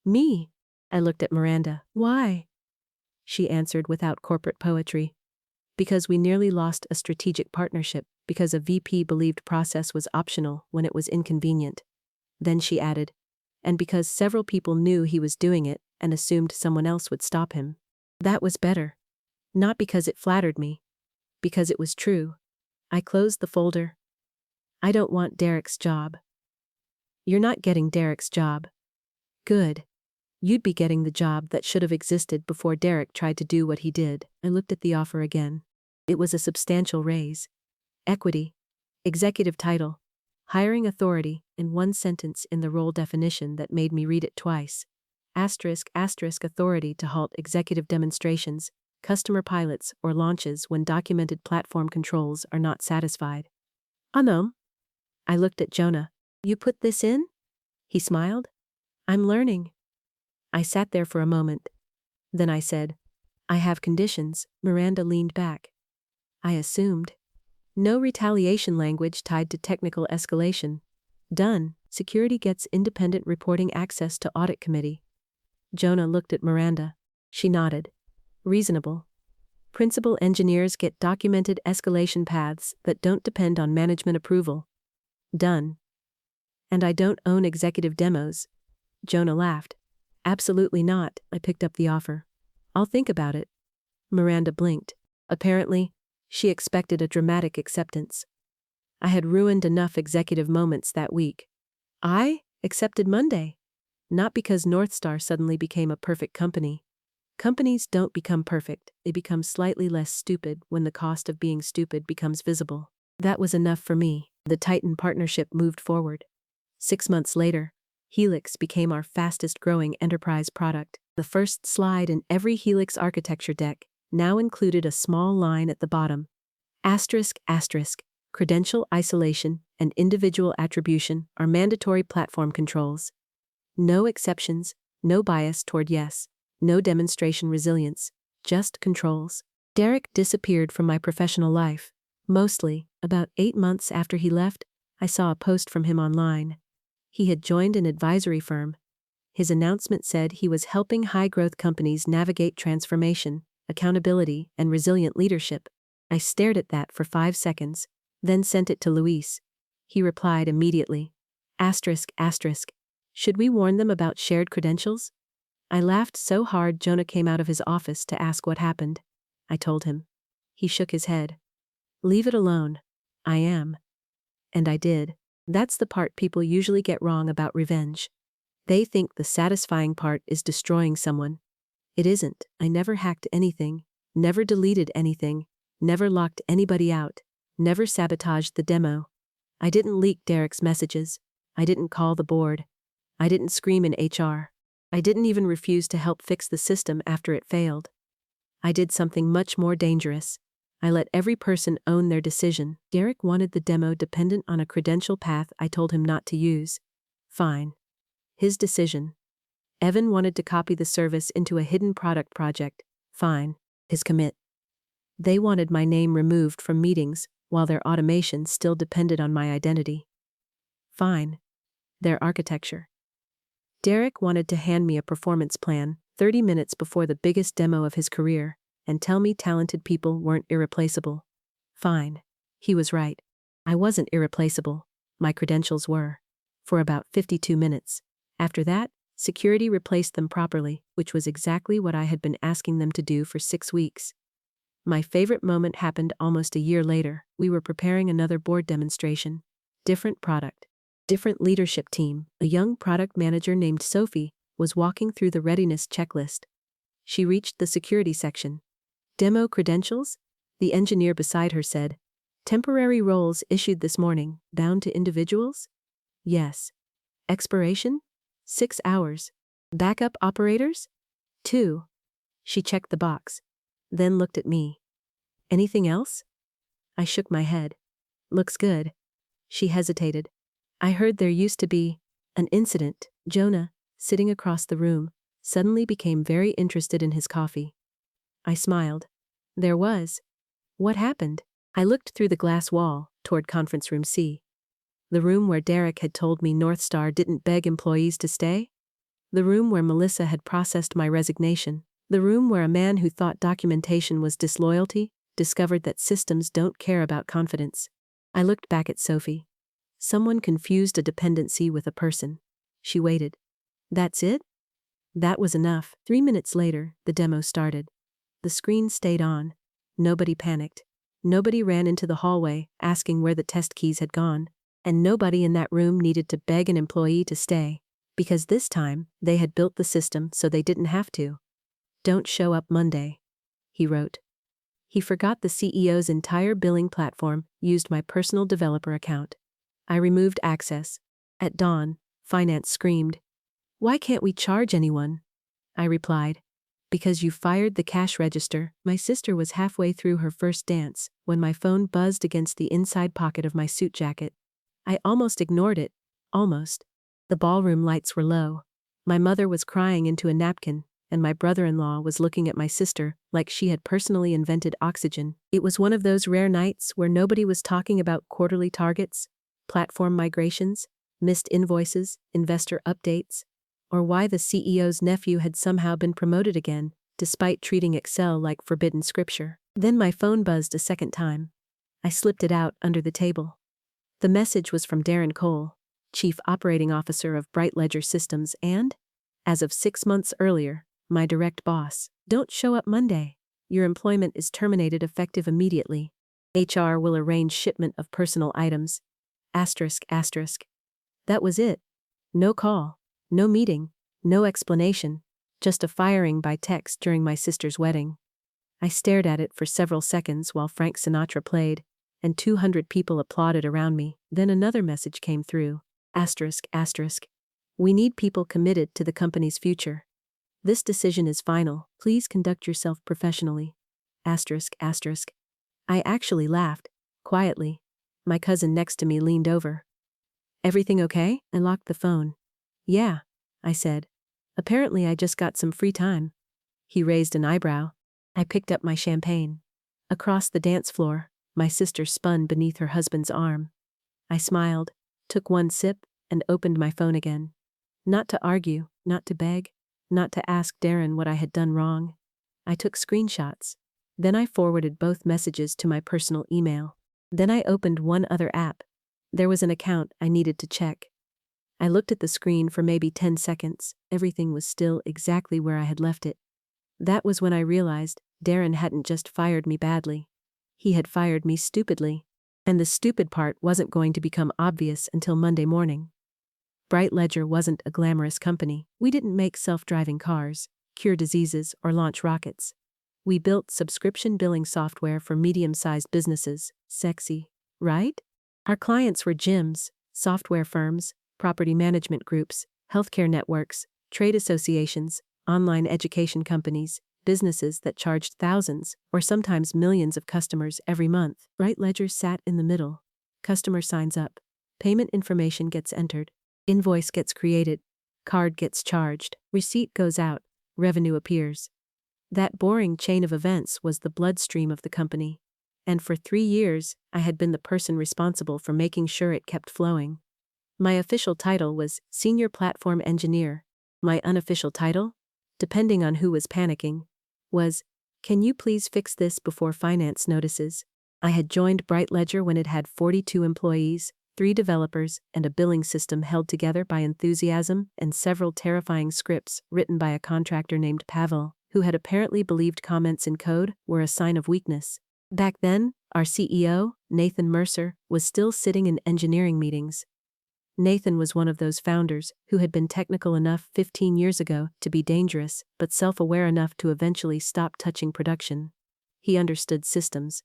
Me. I looked at Miranda. Why? She answered without corporate poetry. Because we nearly lost a strategic partnership because a VP believed process was optional when it was inconvenient. Then she added, and because several people knew he was doing it and assumed someone else would stop him. That was better. Not because it flattered me. Because it was true. I closed the folder. I don't want Derek's job. You're not getting Derek's job. Good. You'd be getting the job that should have existed before Derek tried to do what he did. I looked at the offer again. It was a substantial raise. Equity. Executive title. Hiring authority, in one sentence in the role definition that made me read it twice. Asterisk authority to halt executive demonstrations, customer pilots, or launches when documented platform controls are not satisfied. No. I looked at Jonah. You put this in? He smiled. I'm learning. I sat there for a moment. Then I said, I have conditions. Miranda leaned back. I assumed. No retaliation language tied to technical escalation. Done. Security gets independent reporting access to audit committee. Jonah looked at Miranda. She nodded. Reasonable. Principal engineers get documented escalation paths that don't depend on management approval. Done. And I don't own executive demos. Jonah laughed. Absolutely not. I picked up the offer. I'll think about it. Miranda blinked. Apparently, she expected a dramatic acceptance. I had ruined enough executive moments that week. I accepted Monday. Not because Northstar suddenly became a perfect company. Companies don't become perfect, they become slightly less stupid when the cost of being stupid becomes visible. That was enough for me. The Titan partnership moved forward. 6 months later, Helix became our fastest-growing enterprise product. The first slide in every Helix architecture deck now included a small line at the bottom. Asterisk, credential isolation and individual attribution are mandatory platform controls. No exceptions, No bias toward yes. No demonstration resilience. Just controls. Derek disappeared from my professional life. Mostly, about 8 months after he left, I saw a post from him online. He had joined an advisory firm. His announcement said he was helping high-growth companies navigate transformation, accountability, and resilient leadership. I stared at that for 5 seconds, then sent it to Luis. He replied immediately. Asterisk, asterisk. Should we warn them about shared credentials? I laughed so hard Jonah came out of his office to ask what happened. I told him. He shook his head. Leave it alone. I am. And I did. That's the part people usually get wrong about revenge. They think the satisfying part is destroying someone. It isn't. I never hacked anything, never deleted anything, never locked anybody out, never sabotaged the demo. I didn't leak Derek's messages. I didn't call the board. I didn't scream in HR. I didn't even refuse to help fix the system after it failed. I did something much more dangerous. I let every person own their decision. Derek wanted the demo dependent on a credential path I told him not to use. Fine. His decision. Evan wanted to copy the service into a hidden product project. Fine. His commit. They wanted my name removed from meetings, while their automation still depended on my identity. Fine. Their architecture. Derek wanted to hand me a performance plan 30 minutes before the biggest demo of his career, and tell me talented people weren't irreplaceable. Fine. He was right. I wasn't irreplaceable. My credentials were. For about 52 minutes. After that, security replaced them properly, which was exactly what I had been asking them to do for 6 weeks. My favorite moment happened almost a year later. We were preparing another board demonstration. Different product. Different leadership team. A young product manager named Sophie was walking through the readiness checklist. She reached the security section. Demo credentials? The engineer beside her said. Temporary roles issued this morning, bound to individuals? Yes. Expiration? 6 hours. Backup operators? 2. She checked the box. Then looked at me. Anything else? I shook my head. Looks good. She hesitated. I heard there used to be an incident. Jonah, sitting across the room, suddenly became very interested in his coffee. I smiled. There was. What happened? I looked through the glass wall, toward conference room C. The room where Derek had told me North Star didn't beg employees to stay? The room where Melissa had processed my resignation? The room where a man who thought documentation was disloyalty discovered that systems don't care about confidence? I looked back at Sophie. Someone confused a dependency with a person. She waited. That's it? That was enough. 3 minutes later, the demo started. The screen stayed on. Nobody panicked. Nobody ran into the hallway, asking where the test keys had gone. And nobody in that room needed to beg an employee to stay. Because this time, they had built the system so they didn't have to. Don't show up Monday, he wrote. He forgot the CEO's entire billing platform used my personal developer account. I removed access. At dawn, finance screamed. Why can't we charge anyone? I replied. Because you fired the cash register. My sister was halfway through her first dance when my phone buzzed against the inside pocket of my suit jacket. I almost ignored it. Almost. The ballroom lights were low. My mother was crying into a napkin, and my brother-in-law was looking at my sister like she had personally invented oxygen. It was one of those rare nights where nobody was talking about quarterly targets, platform migrations, missed invoices, investor updates, or why the CEO's nephew had somehow been promoted again, despite treating Excel like forbidden scripture. Then my phone buzzed a second time. I slipped it out under the table. The message was from Darren Cole, Chief Operating Officer of Bright Ledger Systems and, as of 6 months earlier, my direct boss. Don't show up Monday. Your employment is terminated effective immediately. HR will arrange shipment of personal items. Asterisk, asterisk. That was it. No call, no meeting, no explanation, just a firing by text during my sister's wedding. I stared at it for several seconds while Frank Sinatra played, and 200 people applauded around me. Then another message came through. Asterisk, asterisk. We need people committed to the company's future. This decision is final. Please conduct yourself professionally. Asterisk, asterisk. I actually laughed, quietly. My cousin next to me leaned over. Everything okay? I locked the phone. Yeah, I said. Apparently I just got some free time. He raised an eyebrow. I picked up my champagne. Across the dance floor, my sister spun beneath her husband's arm. I smiled, took one sip, and opened my phone again. Not to argue, not to beg, not to ask Darren what I had done wrong. I took screenshots. Then I forwarded both messages to my personal email. Then I opened one other app. There was an account I needed to check. I looked at the screen for maybe 10 seconds. Everything was still exactly where I had left it. That was when I realized Darren hadn't just fired me badly. He had fired me stupidly. And the stupid part wasn't going to become obvious until Monday morning. Bright Ledger wasn't a glamorous company. We didn't make self-driving cars, cure diseases, or launch rockets. We built subscription billing software for medium-sized businesses. Sexy, right? Our clients were gyms, software firms, property management groups, healthcare networks, trade associations, online education companies, businesses that charged thousands or sometimes millions of customers every month. Bright Ledger sat in the middle. Customer signs up. Payment information gets entered. Invoice gets created. Card gets charged. Receipt goes out. Revenue appears. That boring chain of events was the bloodstream of the company. And for 3 years, I had been the person responsible for making sure it kept flowing. My official title was Senior Platform Engineer. My unofficial title, depending on who was panicking, was, "Can you please fix this before finance notices?" I had joined Bright Ledger when it had 42 employees, 3 developers, and a billing system held together by enthusiasm and several terrifying scripts written by a contractor named Pavel, who had apparently believed comments in code were a sign of weakness. Back then, our CEO, Nathan Mercer, was still sitting in engineering meetings. Nathan was one of those founders who had been technical enough 15 years ago to be dangerous, but self-aware enough to eventually stop touching production. He understood systems.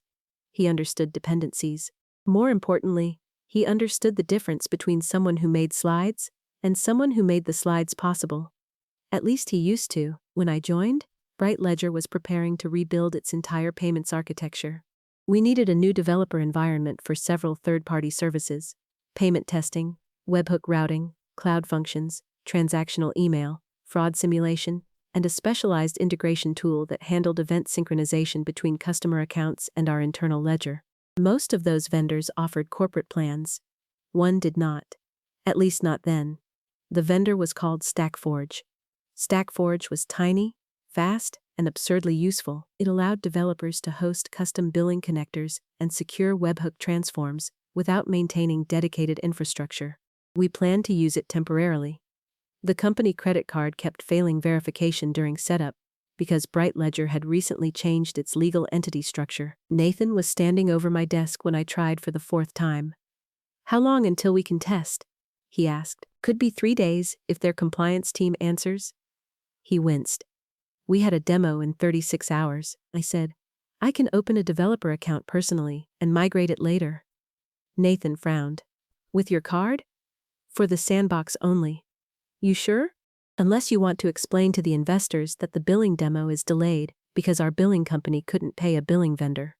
He understood dependencies. More importantly, he understood the difference between someone who made slides and someone who made the slides possible. At least he used to. When I joined, Bright Ledger was preparing to rebuild its entire payments architecture. We needed a new developer environment for several third-party services: payment testing, webhook routing, cloud functions, transactional email, fraud simulation, and a specialized integration tool that handled event synchronization between customer accounts and our internal ledger. Most of those vendors offered corporate plans. One did not. At least not then. The vendor was called StackForge. StackForge was tiny, fast, and absurdly useful. It allowed developers to host custom billing connectors and secure webhook transforms without maintaining dedicated infrastructure. We planned to use it temporarily. The company credit card kept failing verification during setup because Bright Ledger had recently changed its legal entity structure. Nathan was standing over my desk when I tried for the 4th time. "How long until we can test?" he asked. "Could be 3 days if their compliance team answers." He winced. "We had a demo in 36 hours, I said. "I can open a developer account personally and migrate it later." Nathan frowned. "With your card?" "For the sandbox only." "You sure?" "Unless you want to explain to the investors that the billing demo is delayed because our billing company couldn't pay a billing vendor."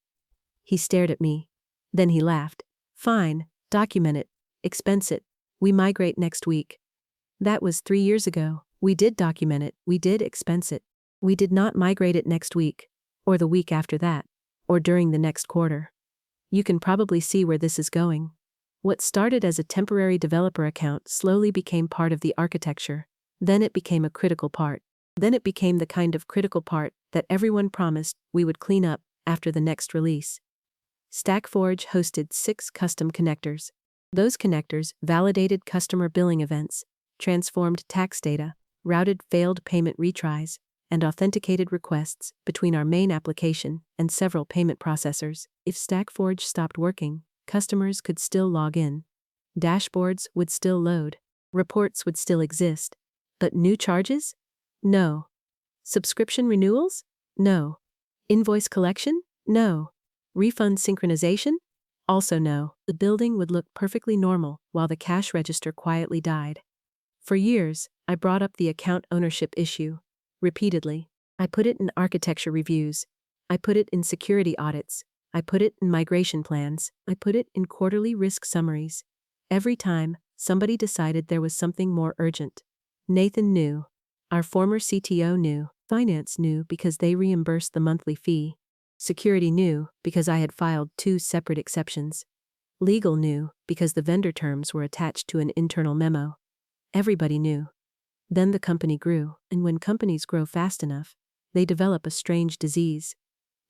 He stared at me. Then he laughed. "Fine, document it, expense it. We migrate next week." That was 3 years ago. We did document it, we did expense it. We did not migrate it next week, or the week after that, or during the next quarter. You can probably see where this is going. What started as a temporary developer account slowly became part of the architecture. Then it became a critical part. Then it became the kind of critical part that everyone promised we would clean up after the next release. StackForge hosted 6 custom connectors. Those connectors validated customer billing events, transformed tax data, routed failed payment retries, and authenticated requests between our main application and several payment processors. If StackForge stopped working, customers could still log in. Dashboards would still load. Reports would still exist. But new charges? No. Subscription renewals? No. Invoice collection? No. Refund synchronization? Also no. The building would look perfectly normal while the cash register quietly died. For years, I brought up the account ownership issue. Repeatedly. I put it in architecture reviews. I put it in security audits. I put it in migration plans. I put it in quarterly risk summaries. Every time, somebody decided there was something more urgent. Nathan knew. Our former CTO knew. Finance knew because they reimbursed the monthly fee. Security knew because I had filed 2 separate exceptions. Legal knew because the vendor terms were attached to an internal memo. Everybody knew. Then the company grew, and when companies grow fast enough, they develop a strange disease.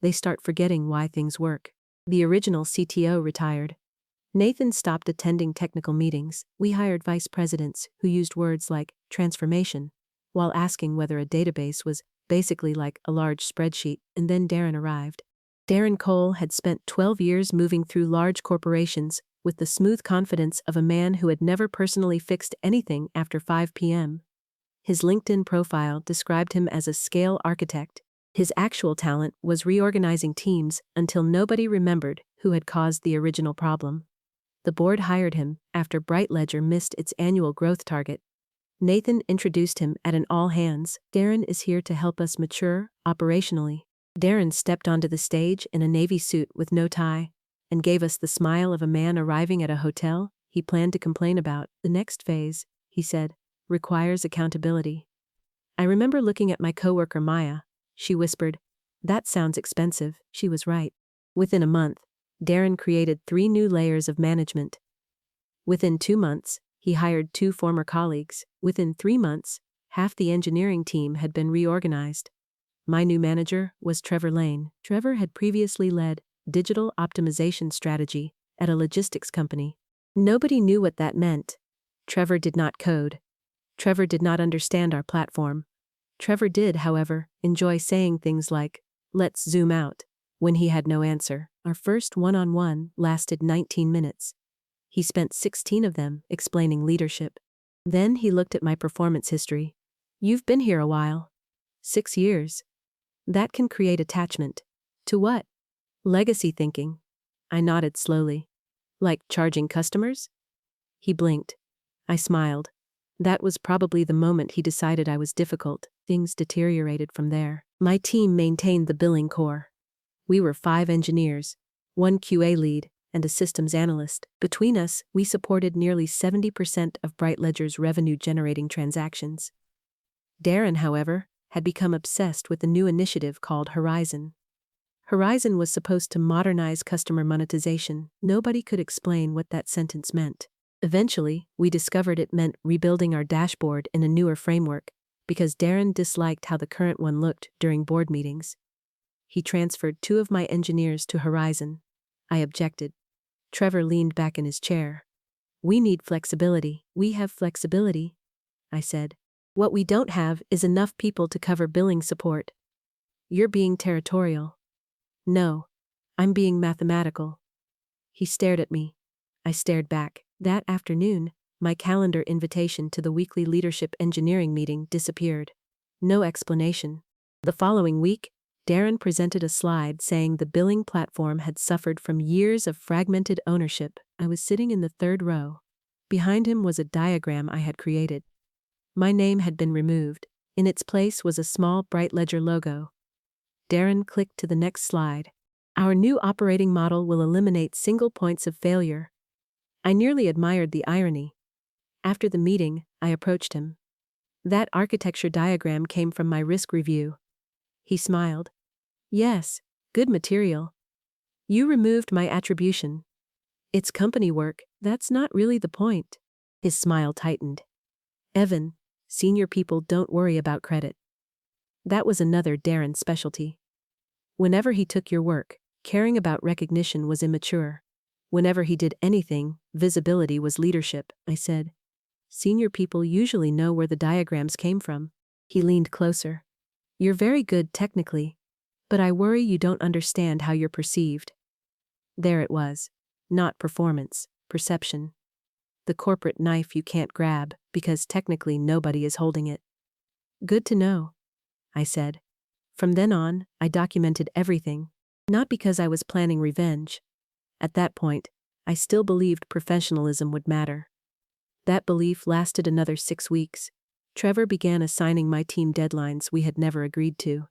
They start forgetting why things work. The original CTO retired. Nathan stopped attending technical meetings. We hired vice presidents who used words like transformation while asking whether a database was basically like a large spreadsheet, and then Darren arrived. Darren Cole had spent 12 years moving through large corporations with the smooth confidence of a man who had never personally fixed anything after 5 p.m. His LinkedIn profile described him as a scale architect. His actual talent was reorganizing teams until nobody remembered who had caused the original problem. The board hired him after Brightledger missed its annual growth target. Nathan introduced him at an all-hands. Darren is here to help us mature operationally. Darren stepped onto the stage in a navy suit with no tie and gave us the smile of a man arriving at a hotel he planned to complain about. The next phase, he said, requires accountability. I remember looking at my coworker Maya. She whispered, "That sounds expensive." She was right. Within a month, Darren created 3 new layers of management. Within 2 months, he hired 2 former colleagues. Within 3 months, half the engineering team had been reorganized. My new manager was Trevor Lane. Trevor had previously led digital optimization strategy at a logistics company. Nobody knew what that meant. Trevor did not code. Trevor did not understand our platform. Trevor did, however, enjoy saying things like, "Let's zoom out," when he had no answer. Our first one-on-one lasted 19 minutes. He spent 16 of them explaining leadership. Then he looked at my performance history. "You've been here a while. 6 years. That can create attachment." "To what?" "Legacy thinking." I nodded slowly. "Like charging customers?" He blinked. I smiled. That was probably the moment he decided I was difficult. Things deteriorated from there. My team maintained the billing core. We were 5 engineers, 1 QA lead, and a systems analyst. Between us, we supported nearly 70% of Brightledger's revenue-generating transactions. Darren, however, had become obsessed with a new initiative called Horizon. Horizon was supposed to modernize customer monetization. Nobody could explain what that sentence meant. Eventually, we discovered it meant rebuilding our dashboard in a newer framework, because Darren disliked how the current one looked during board meetings. He transferred 2 of my engineers to Horizon. I objected. Trevor leaned back in his chair. "We need flexibility." "We have flexibility," I said. "What we don't have is enough people to cover billing support." "You're being territorial." "No, I'm being mathematical." He stared at me. I stared back. That afternoon, my calendar invitation to the weekly leadership engineering meeting disappeared. No explanation. The following week, Darren presented a slide saying the billing platform had suffered from years of fragmented ownership. I was sitting in the 3rd row. Behind him was a diagram I had created. My name had been removed. In its place was a small Brightledger logo. Darren clicked to the next slide. "Our new operating model will eliminate single points of failure." I nearly admired the irony. After the meeting, I approached him. "That architecture diagram came from my risk review." He smiled. "Yes, good material. You removed my attribution. It's company work, that's not really the point." His smile tightened. "Evan, senior people don't worry about credit." That was another Darren specialty. Whenever he took your work, caring about recognition was immature. Whenever he did anything, visibility was leadership. I said, "Senior people usually know where the diagrams came from." He leaned closer. "You're very good technically, but I worry you don't understand how you're perceived." There it was. Not performance, perception. The corporate knife you can't grab because technically nobody is holding it. "Good to know," I said. From then on, I documented everything. Not because I was planning revenge. At that point, I still believed professionalism would matter. That belief lasted another 6 weeks. Trevor began assigning my team deadlines we had never agreed to.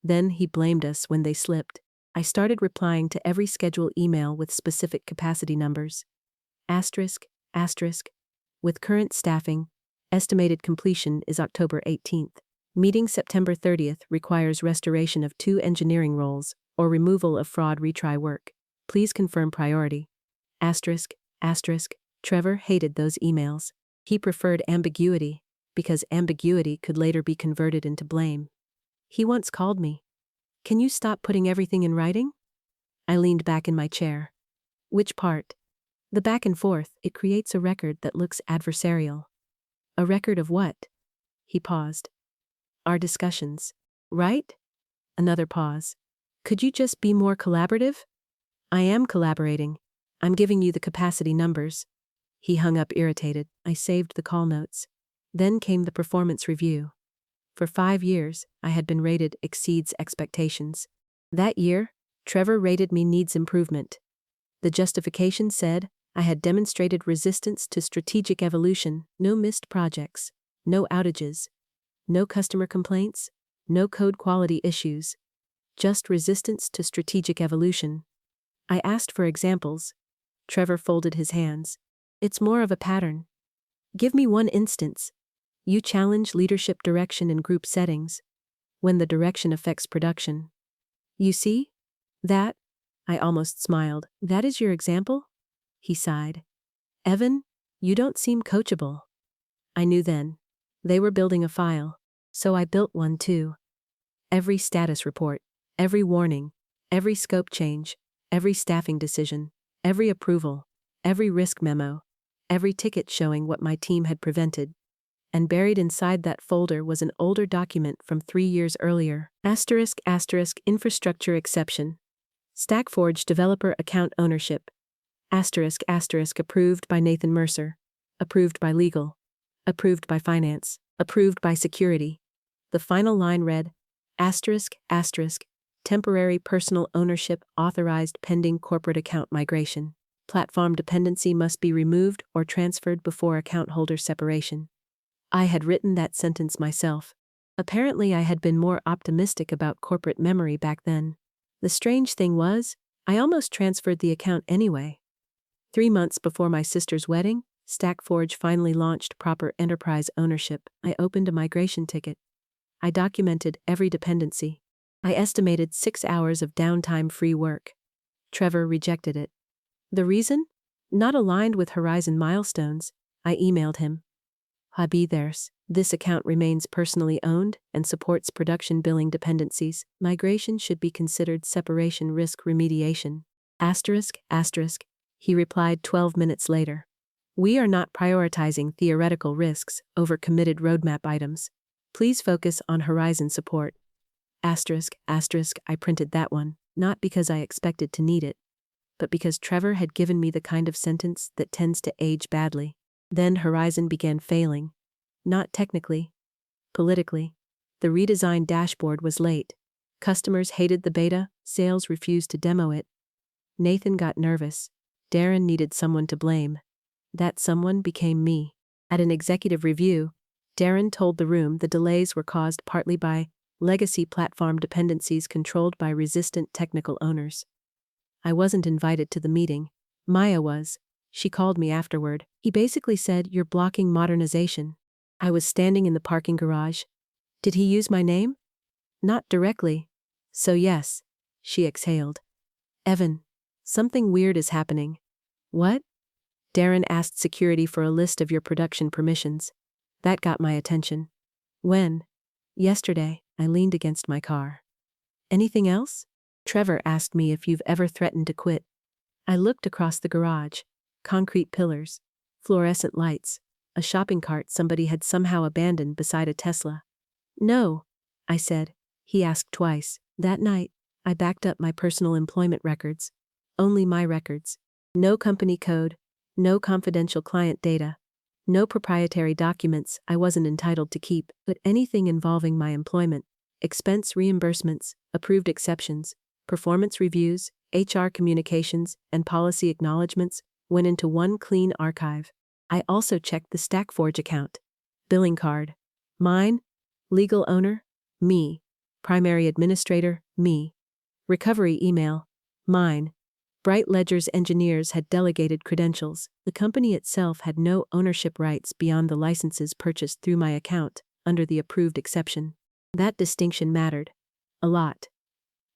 Then he blamed us when they slipped. I started replying to every schedule email with specific capacity numbers. Asterisk, asterisk. With current staffing, estimated completion is October 18th. Meeting September 30th requires restoration of 2 engineering roles or removal of fraud retry work. Please confirm priority. Asterisk, asterisk. Trevor hated those emails. He preferred ambiguity, because ambiguity could later be converted into blame. He once called me. "Can you stop putting everything in writing?" I leaned back in my chair. "Which part?" "The back and forth. It creates a record that looks adversarial." "A record of what?" He paused. "Our discussions." "Right?" Another pause. "Could you just be more collaborative?" "I am collaborating. I'm giving you the capacity numbers." He hung up irritated. I saved the call notes. Then came the performance review. For 5 years, I had been rated exceeds expectations. That year, Trevor rated me needs improvement. The justification said I had demonstrated resistance to strategic evolution, no missed projects, no outages, no customer complaints, no code quality issues, just resistance to strategic evolution. I asked for examples. Trevor folded his hands. "It's more of a pattern." "Give me one instance." "You challenge leadership direction in group settings, when the direction affects production." "You see? That?" I almost smiled. "That is your example?" He sighed. "Evan, you don't seem coachable." I knew then. They were building a file, so I built one too. Every status report, every warning, every scope change, every staffing decision, every approval, every risk memo, every ticket showing what my team had prevented. And buried inside that folder was an older document from 3 years earlier. Asterisk, asterisk, infrastructure exception. StackForge developer account ownership. Asterisk, asterisk, approved by Nathan Mercer. Approved by legal. Approved by finance. Approved by security. The final line read, asterisk, asterisk, temporary personal ownership authorized pending corporate account migration. Platform dependency must be removed or transferred before account holder separation. I had written that sentence myself. Apparently I had been more optimistic about corporate memory back then. The strange thing was, I almost transferred the account anyway. 3 months before my sister's wedding, StackForge finally launched proper enterprise ownership. I opened a migration ticket. I documented every dependency. I estimated 6 hours of downtime-free work. Trevor rejected it. The reason? Not aligned with Horizon milestones. I emailed him. "Be theirs. This account remains personally owned and supports production billing dependencies. Migration should be considered separation risk remediation." Asterisk, asterisk. He replied 12 minutes later. "We are not prioritizing theoretical risks over committed roadmap items. Please focus on Horizon support." Asterisk, asterisk. I printed that one, not because I expected to need it, but because Trevor had given me the kind of sentence that tends to age badly. Then Horizon began failing. Not technically. Politically. The redesigned dashboard was late. Customers hated the beta, sales refused to demo it. Nathan got nervous. Darren needed someone to blame. That someone became me. At an executive review, Darren told the room the delays were caused partly by legacy platform dependencies controlled by resistant technical owners. I wasn't invited to the meeting. Maya was. She called me afterward. "He basically said, 'You're blocking modernization.'" I was standing in the parking garage. "Did he use my name?" "Not directly. So yes." She exhaled. "Evan, something weird is happening." "What?" "Darren asked security for a list of your production permissions. That got my attention." "When?" "Yesterday." I leaned against my car. "Anything else?" "Trevor asked me if you've ever threatened to quit." I looked across the garage. Concrete pillars, fluorescent lights, a shopping cart somebody had somehow abandoned beside a Tesla. "No," I said. He asked twice. That night, I backed up my personal employment records. Only my records. No company code, no confidential client data, no proprietary documents I wasn't entitled to keep, but anything involving my employment, expense reimbursements, approved exceptions, performance reviews, HR communications, and policy acknowledgments went into one clean archive. I also checked the StackForge account. Billing card. Mine. Legal owner. Me. Primary administrator. Me. Recovery email. Mine. Bright Ledger's engineers had delegated credentials. The company itself had no ownership rights beyond the licenses purchased through my account, under the approved exception. That distinction mattered. A lot.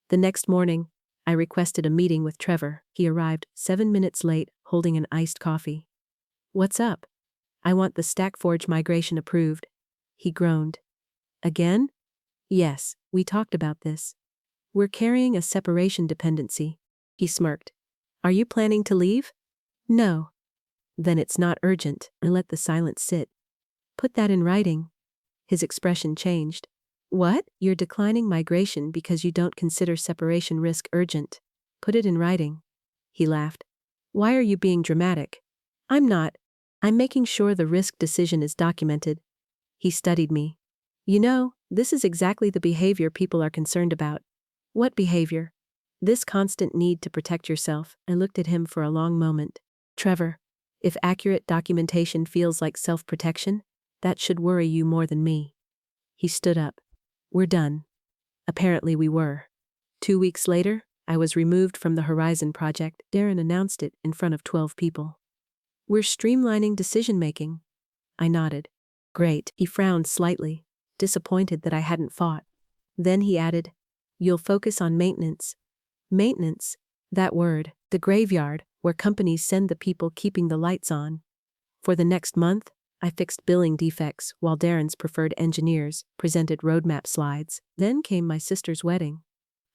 The next morning, I requested a meeting with Trevor. He arrived 7 minutes late, holding an iced coffee. "What's up?" "I want the Stackforge migration approved." He groaned. "Again?" "Yes, we talked about this. We're carrying a separation dependency." He smirked. "Are you planning to leave?" "No." "Then it's not urgent." I let the silence sit. "Put that in writing." His expression changed. "What? You're declining migration because you don't consider separation risk urgent. Put it in writing." He laughed. "Why are you being dramatic?" "I'm not. I'm making sure the risk decision is documented." He studied me. "You know, this is exactly the behavior people are concerned about." "What behavior?" "This constant need to protect yourself." I looked at him for a long moment. "Trevor, if accurate documentation feels like self-protection, that should worry you more than me." He stood up. "We're done." Apparently we were. 2 weeks later, I was removed from the Horizon project. Darren announced it in front of 12 people. "We're streamlining decision-making." I nodded. "Great." He frowned slightly, disappointed that I hadn't fought. Then he added, "You'll focus on maintenance." Maintenance? That word, the graveyard, where companies send the people keeping the lights on. For the next month, I fixed billing defects while Darren's preferred engineers presented roadmap slides. Then came my sister's wedding.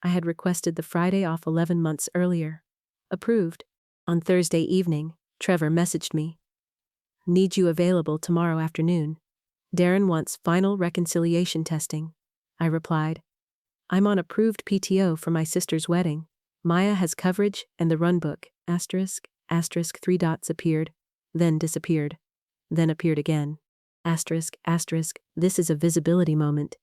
I had requested the Friday off 11 months earlier. Approved. On Thursday evening, Trevor messaged me. "Need you available tomorrow afternoon. Darren wants final reconciliation testing." I replied, "I'm on approved PTO for my sister's wedding. Maya has coverage and the runbook, asterisk, asterisk 3 dots appeared, then disappeared, then appeared again. Asterisk, asterisk, this is a visibility moment.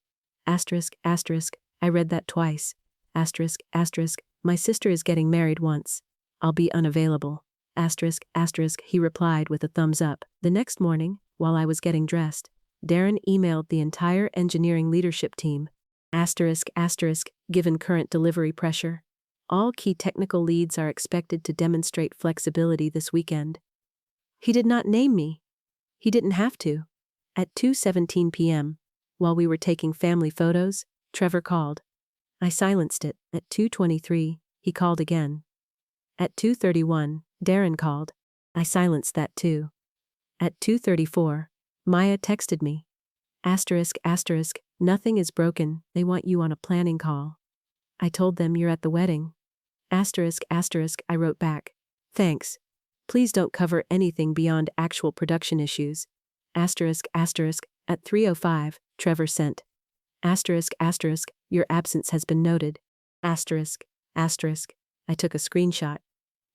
Asterisk, asterisk, I read that twice. Asterisk, asterisk, my sister is getting married once. I'll be unavailable. Asterisk, asterisk, he replied with a thumbs up. The next morning, while I was getting dressed, Darren emailed the entire engineering leadership team. Asterisk, asterisk, given current delivery pressure, all key technical leads are expected to demonstrate flexibility this weekend. He did not name me. He didn't have to. At 2:17 p.m., while we were taking family photos, Trevor called. I silenced it. At 2:23, he called again. At 2:31, Darren called. I silenced that too. At 2:34, Maya texted me. Asterisk, asterisk, nothing is broken, they want you on a planning call. I told them you're at the wedding. Asterisk, asterisk, I wrote back. Thanks. Please don't cover anything beyond actual production issues. Asterisk, asterisk, at 3:05, Trevor sent. Asterisk, asterisk, your absence has been noted. Asterisk, asterisk, I took a screenshot.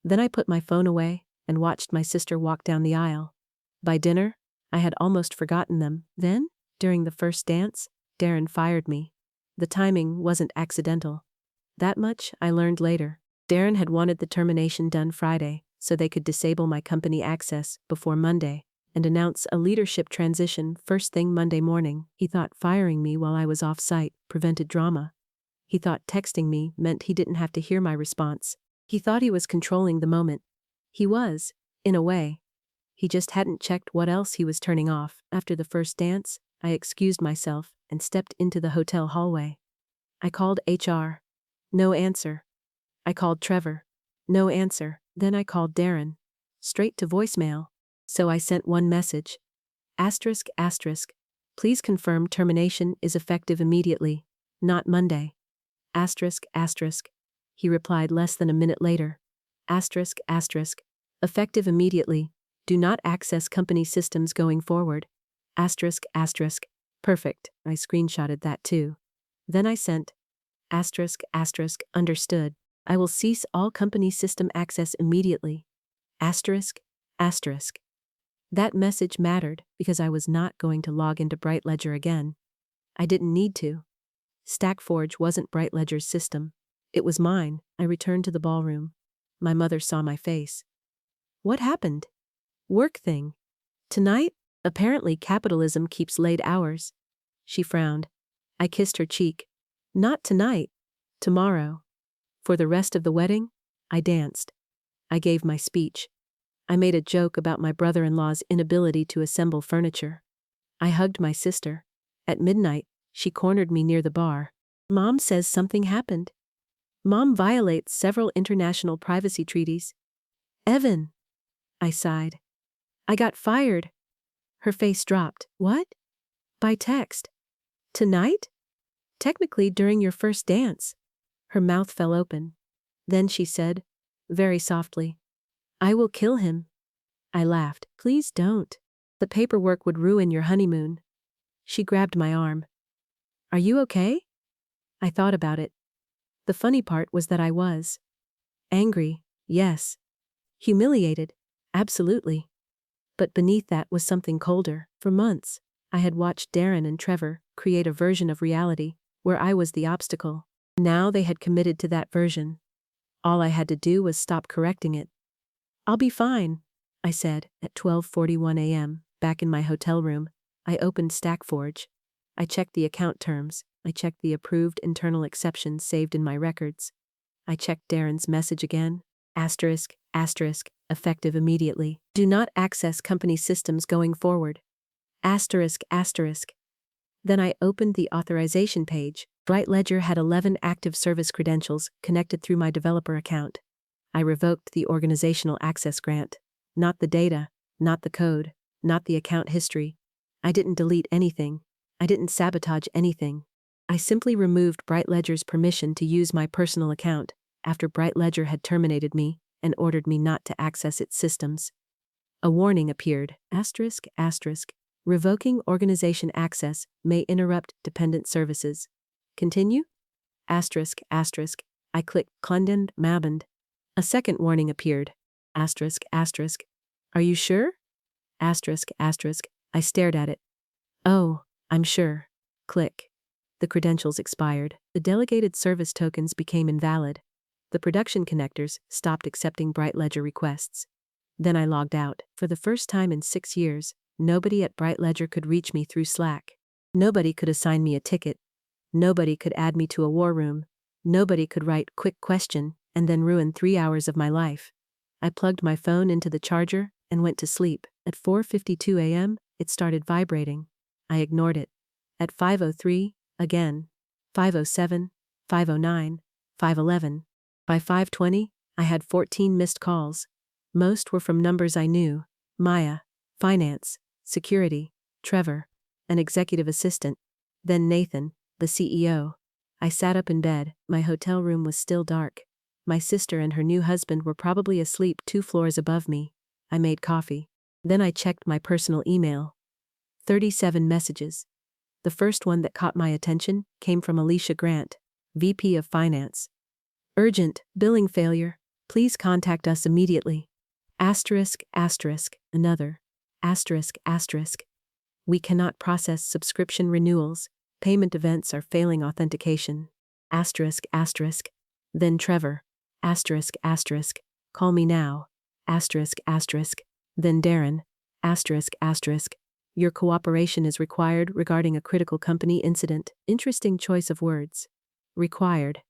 Then I put my phone away and watched my sister walk down the aisle. By dinner, I had almost forgotten them. Then, during the first dance, Darren fired me. The timing wasn't accidental. That much I learned later. Darren had wanted the termination done Friday so they could disable my company access before Monday and announce a leadership transition first thing Monday morning. He thought firing me while I was off-site prevented drama. He thought texting me meant he didn't have to hear my response. He thought he was controlling the moment. He was, in a way. He just hadn't checked what else he was turning off. After the first dance, I excused myself and stepped into the hotel hallway. I called HR. No answer. I called Trevor. No answer. Then I called Darren. Straight to voicemail. So I sent one message. Asterisk, asterisk. Please confirm termination is effective immediately, not Monday. Asterisk, asterisk. He replied less than a minute later. Asterisk, asterisk. Effective immediately. Do not access company systems going forward. Asterisk, asterisk. Perfect. I screenshotted that too. Then I sent. Asterisk, asterisk, understood. I will cease all company system access immediately. Asterisk, asterisk. That message mattered because I was not going to log into BrightLedger again. I didn't need to. Stackforge wasn't BrightLedger's system. It was mine. I returned to the ballroom. My mother saw my face. What happened? Work thing. Tonight? Apparently capitalism keeps late hours. She frowned. I kissed her cheek. Not tonight. Tomorrow. For the rest of the wedding, I danced. I gave my speech. I made a joke about my brother-in-law's inability to assemble furniture. I hugged my sister. At midnight, She cornered me near the bar. Mom says something happened. Mom violates several international privacy treaties. Evan. I sighed. I got fired. Her face dropped. What? By text. Tonight? Technically during your first dance. Her mouth fell open. Then she said, very softly, I will kill him. I laughed. Please don't. The paperwork would ruin your honeymoon. She grabbed my arm. Are you okay? I thought about it. The funny part was that I was. Angry, yes. Humiliated, absolutely. But beneath that was something colder. For months, I had watched Darren and Trevor create a version of reality where I was the obstacle. Now they had committed to that version. All I had to do was stop correcting it. I'll be fine, I said at 12:41 a.m., back in my hotel room. I opened StackForge. I checked the account terms. I checked the approved internal exceptions saved in my records. I checked Darren's message again. Asterisk, asterisk, effective immediately. Do not access company systems going forward. Asterisk, asterisk. Then I opened the authorization page. Bright Ledger had 11 active service credentials connected through my developer account. I revoked the organizational access grant. Not the data, not the code, not the account history. I didn't delete anything. I didn't sabotage anything. I simply removed Bright Ledger's permission to use my personal account after Bright Ledger had terminated me and ordered me not to access its systems. A warning appeared. Asterisk, asterisk. Revoking organization access may interrupt dependent services. Continue? Asterisk, asterisk. I clicked Klundend Maband. A second warning appeared. Asterisk, asterisk. Are you sure? Asterisk, asterisk. I stared at it. Oh, I'm sure. Click. The credentials expired. The delegated service tokens became invalid. The production connectors stopped accepting Bright Ledger requests. Then I logged out. For the first time in 6 years, nobody at Bright Ledger could reach me through Slack. Nobody could assign me a ticket. Nobody could add me to a war room. Nobody could write quick question and then ruin 3 hours of my life. I plugged my phone into the charger and went to sleep. At 4:52 a.m., it started vibrating. I ignored it. At 5:03, again. 5:07, 5:09, 5:11. By 5:20, I had 14 missed calls. Most were from numbers I knew. Maya, finance, security, Trevor, an executive assistant, then Nathan, the CEO. I sat up in bed. My hotel room was still dark. My sister and her new husband were probably asleep 2 floors above me. I made coffee. Then I checked my personal email. 37 messages. The first one that caught my attention came from Alicia Grant, VP of Finance. Urgent, billing failure. Please contact us immediately. Asterisk, asterisk, another. Asterisk, asterisk. We cannot process subscription renewals. Payment events are failing authentication. Asterisk, asterisk. Then Trevor. Asterisk, asterisk. Call me now. Asterisk, asterisk. Then Darren. Asterisk, asterisk. Your cooperation is required regarding a critical company incident. Interesting choice of words. Required.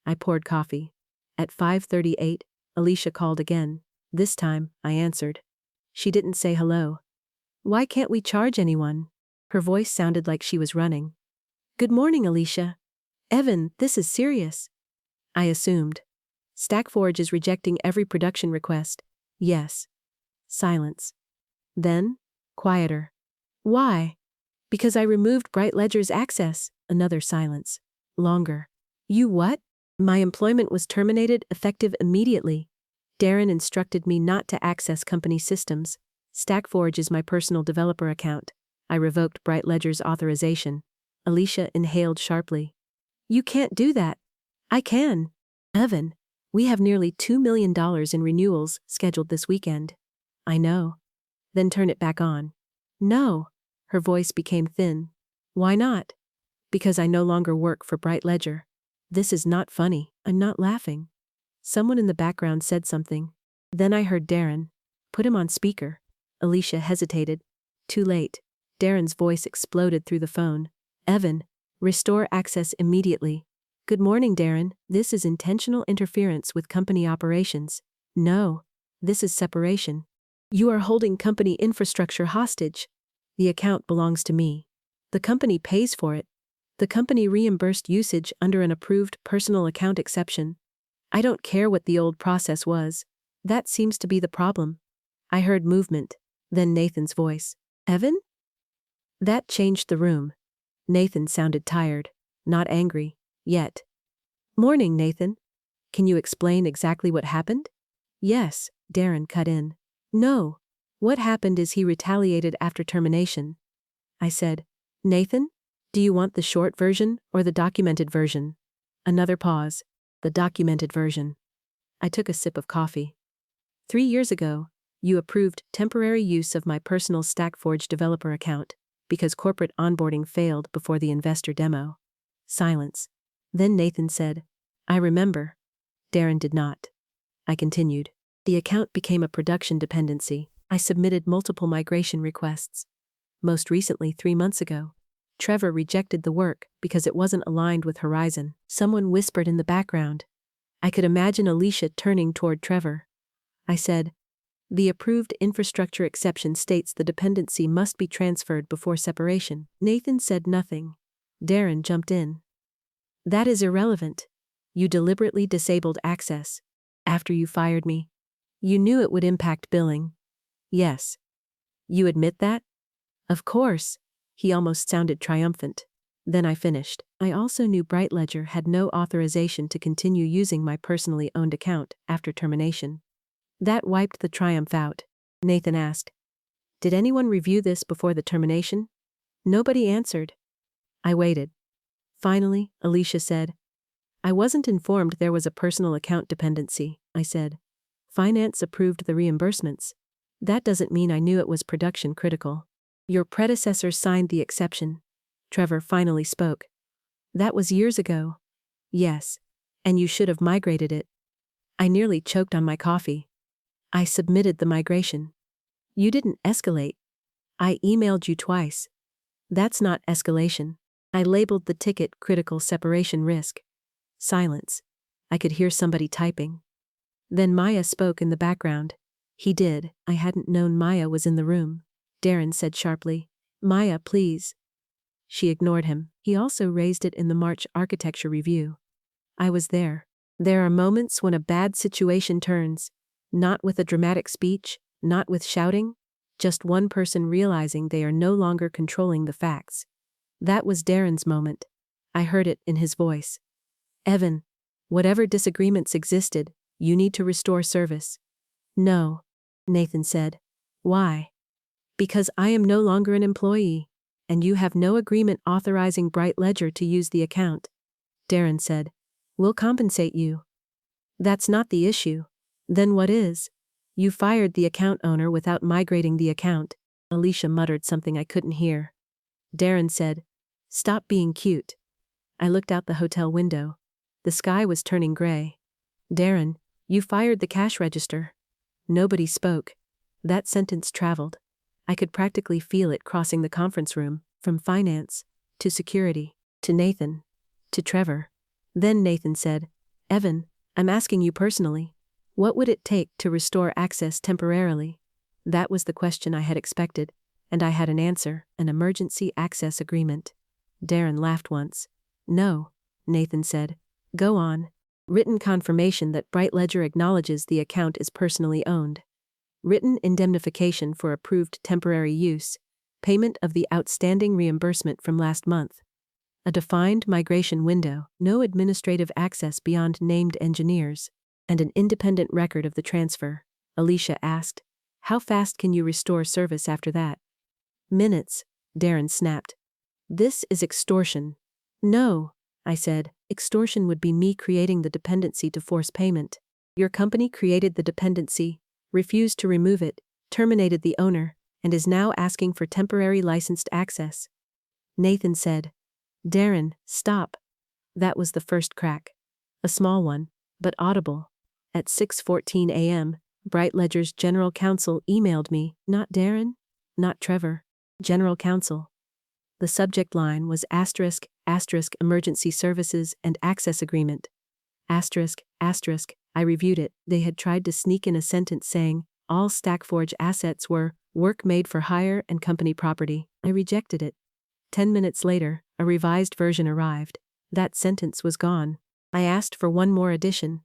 I poured coffee. At 5:38, Alicia called again. This time, I answered. She didn't say hello. Why can't we charge anyone? Her voice sounded like she was running. Good morning, Alicia. Evan, this is serious. I assumed. StackForge is rejecting every production request. Yes. Silence. Then, quieter. Why? Because I removed Bright Ledger's access. Another silence. Longer. You what? My employment was terminated effective immediately. Darren instructed me not to access company systems. StackForge is my personal developer account. I revoked Bright Ledger's authorization. Alicia inhaled sharply. You can't do that. I can. Evan, we have nearly $2 million in renewals scheduled this weekend. I know. Then turn it back on. No. Her voice became thin. Why not? Because I no longer work for Bright Ledger. This is not funny. I'm not laughing. Someone in the background said something. Then I heard Darren. Put him on speaker. Alicia hesitated. Too late. Darren's voice exploded through the phone. Evan, restore access immediately. Good morning, Darren. This is intentional interference with company operations. No. This is separation. You are holding company infrastructure hostage. The account belongs to me. The company pays for it. The company reimbursed usage under an approved personal account exception. I don't care what the old process was. That seems to be the problem. I heard movement, then Nathan's voice. Evan? That changed the room. Nathan sounded tired, not angry, yet. Morning, Nathan. Can you explain exactly what happened? Yes, Darren cut in. No. What happened is he retaliated after termination. I said, Nathan, do you want the short version or the documented version? Another pause. The documented version. I took a sip of coffee. 3 years ago, you approved temporary use of my personal StackForge developer account because corporate onboarding failed before the investor demo. Silence. Then Nathan said, I remember. Darren did not. I continued. The account became a production dependency. I submitted multiple migration requests. Most recently, 3 months ago, Trevor rejected the work because it wasn't aligned with Horizon. Someone whispered in the background. I could imagine Alicia turning toward Trevor. I said, the approved infrastructure exception states the dependency must be transferred before separation. Nathan said nothing. Darren jumped in. That is irrelevant. You deliberately disabled access. After you fired me. You knew it would impact billing. Yes. You admit that? Of course. He almost sounded triumphant. Then I finished. I also knew BrightLedger had no authorization to continue using my personally owned account after termination. That wiped the triumph out. Nathan asked, did anyone review this before the termination? Nobody answered. I waited. Finally, Alicia said, I wasn't informed there was a personal account dependency. I said, finance approved the reimbursements. That doesn't mean I knew it was production critical. Your predecessor signed the exception. Trevor finally spoke. That was years ago. Yes. And you should have migrated it. I nearly choked on my coffee. I submitted the migration. You didn't escalate. I emailed you twice. That's not escalation. I labeled the ticket critical separation risk. Silence. I could hear somebody typing. Then Maya spoke in the background. He did. I hadn't known Maya was in the room. Darren said sharply, Maya, please. She ignored him. He also raised it in the March architecture review. I was there. There are moments when a bad situation turns. Not with a dramatic speech, not with shouting, just one person realizing they are no longer controlling the facts. That was Darren's moment. I heard it in his voice. Evan, whatever disagreements existed, you need to restore service. No, Nathan said. Why? Because I am no longer an employee, and you have no agreement authorizing BrightLedger to use the account. Darren said, we'll compensate you. That's not the issue. Then what is? You fired the account owner without migrating the account. Alicia muttered something I couldn't hear. Darren said, stop being cute. I looked out the hotel window. The sky was turning gray. Darren, you fired the cash register. Nobody spoke. That sentence traveled. I could practically feel it crossing the conference room, from finance, to security, to Nathan, to Trevor. Then Nathan said, Evan, I'm asking you personally. What would it take to restore access temporarily? That was the question I had expected, and I had an answer, an emergency access agreement. Darren laughed once. No, Nathan said. Go on. Written confirmation that BrightLedger acknowledges the account is personally owned. Written indemnification for approved temporary use. Payment of the outstanding reimbursement from last month. A defined migration window, no administrative access beyond named engineers, and an independent record of the transfer. Alicia asked, how fast can you restore service after that? Minutes, Darren snapped. This is extortion. No, I said, extortion would be me creating the dependency to force payment. Your company created the dependency, refused to remove it, terminated the owner, and is now asking for temporary licensed access. Nathan said, Darren, stop. That was the first crack. A small one, but audible. At 6:14 a.m., BrightLedger's general counsel emailed me, not Darren, not Trevor, general counsel. The subject line was **** emergency services and access agreement. ***. I reviewed it. They had tried to sneak in a sentence saying, all StackForge assets were work made for hire and company property. I rejected it. 10 minutes later, A revised version arrived. That sentence was gone. I asked for one more addition.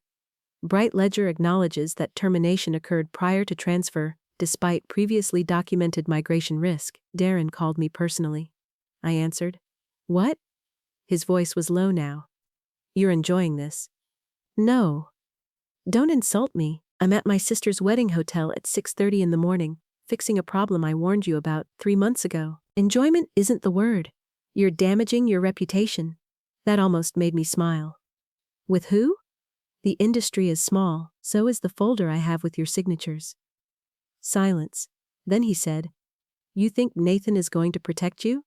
Bright Ledger acknowledges that termination occurred prior to transfer, despite previously documented migration risk. Darren called me personally. I answered. What? His voice was low now. You're enjoying this? No. Don't insult me. I'm at my sister's wedding hotel at 6:30 in the morning, fixing a problem I warned you about 3 months ago. Enjoyment isn't the word. You're damaging your reputation. That almost made me smile. With who? The industry is small, so is the folder I have with your signatures. Silence. Then he said, You think Nathan is going to protect you?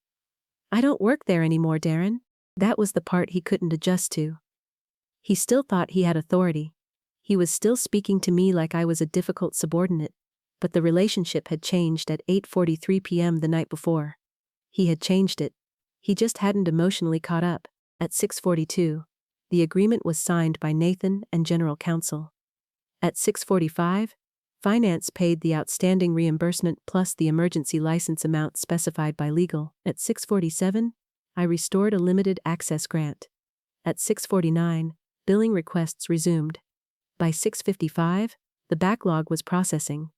I don't work there anymore, Darren. That was the part he couldn't adjust to. He still thought he had authority. He was still speaking to me like I was a difficult subordinate, but the relationship had changed at 8:43 p.m. the night before. He had changed it. He just hadn't emotionally caught up. At 6:42, the agreement was signed by Nathan and General Counsel. At 6:45, Finance paid the outstanding reimbursement plus the emergency license amount specified by legal. At 6:47, I restored a limited access grant. At 6:49, billing requests resumed. By 6:55, the backlog was processing.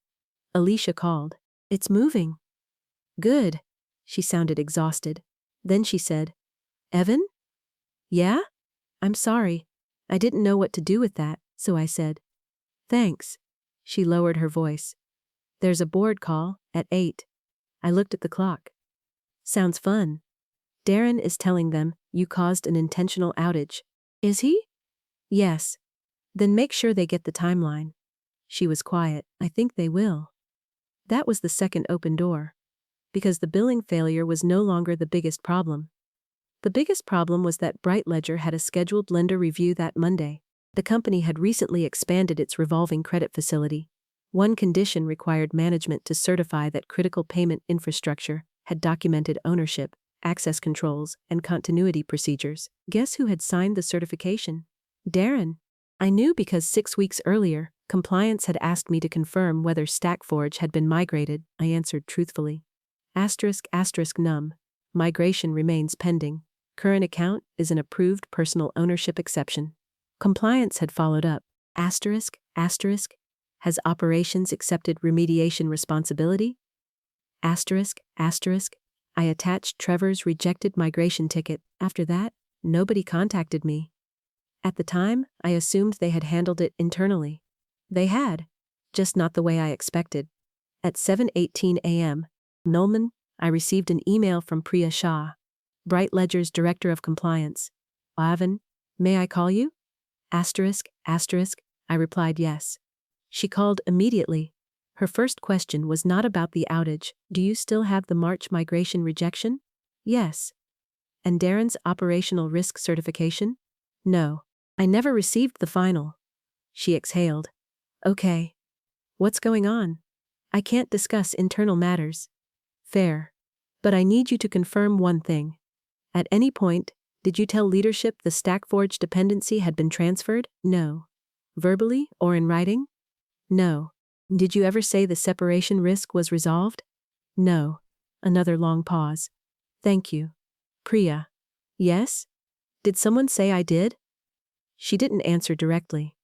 Alicia called. It's moving. Good. She sounded exhausted. Then she said, Evan? Yeah? I'm sorry. I didn't know what to do with that, so I said, Thanks. She lowered her voice. There's a board call at 8. I looked at the clock. Sounds fun. Darren is telling them you caused an intentional outage. Is he? Yes. Then make sure they get the timeline. She was quiet. I think they will. That was the second open door. Because the billing failure was no longer the biggest problem. The biggest problem was that Bright Ledger had a scheduled lender review that Monday. The company had recently expanded its revolving credit facility. One condition required management to certify that critical payment infrastructure had documented ownership, access controls, and continuity procedures. Guess who had signed the certification? Darren. I knew because 6 weeks earlier, compliance had asked me to confirm whether StackForge had been migrated. I answered truthfully. **num. Migration remains pending. Current account is an approved personal ownership exception. Compliance had followed up. Has operations accepted remediation responsibility? I attached Trevor's rejected migration ticket. After that, nobody contacted me. At the time, I assumed they had handled it internally. They had, just not the way I expected. At 7:18 a.m., Nolman, I received an email from Priya Shah, Bright Ledger's Director of Compliance. Evan, may I call you? I replied yes. She called immediately. Her first question was not about the outage. Do you still have the March migration rejection? Yes. And Darren's operational risk certification? No. I never received the final. She exhaled. Okay. What's going on? I can't discuss internal matters. Fair. But I need you to confirm one thing. At any point, did you tell leadership the StackForge dependency had been transferred? No. Verbally or in writing? No. Did you ever say the separation risk was resolved? No. Another long pause. Thank you. Priya. Yes? Did someone say I did? She didn't answer directly.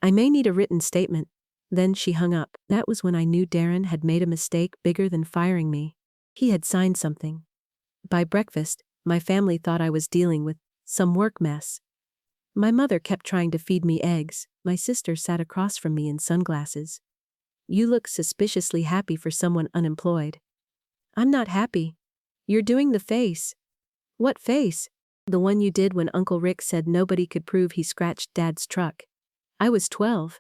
I may need a written statement. Then she hung up. That was when I knew Darren had made a mistake bigger than firing me. He had signed something. By breakfast, my family thought I was dealing with some work mess. My mother kept trying to feed me eggs. My sister sat across from me in sunglasses. You look suspiciously happy for someone unemployed. I'm not happy. You're doing the face. What face? The one you did when Uncle Rick said nobody could prove he scratched Dad's truck. I was 12.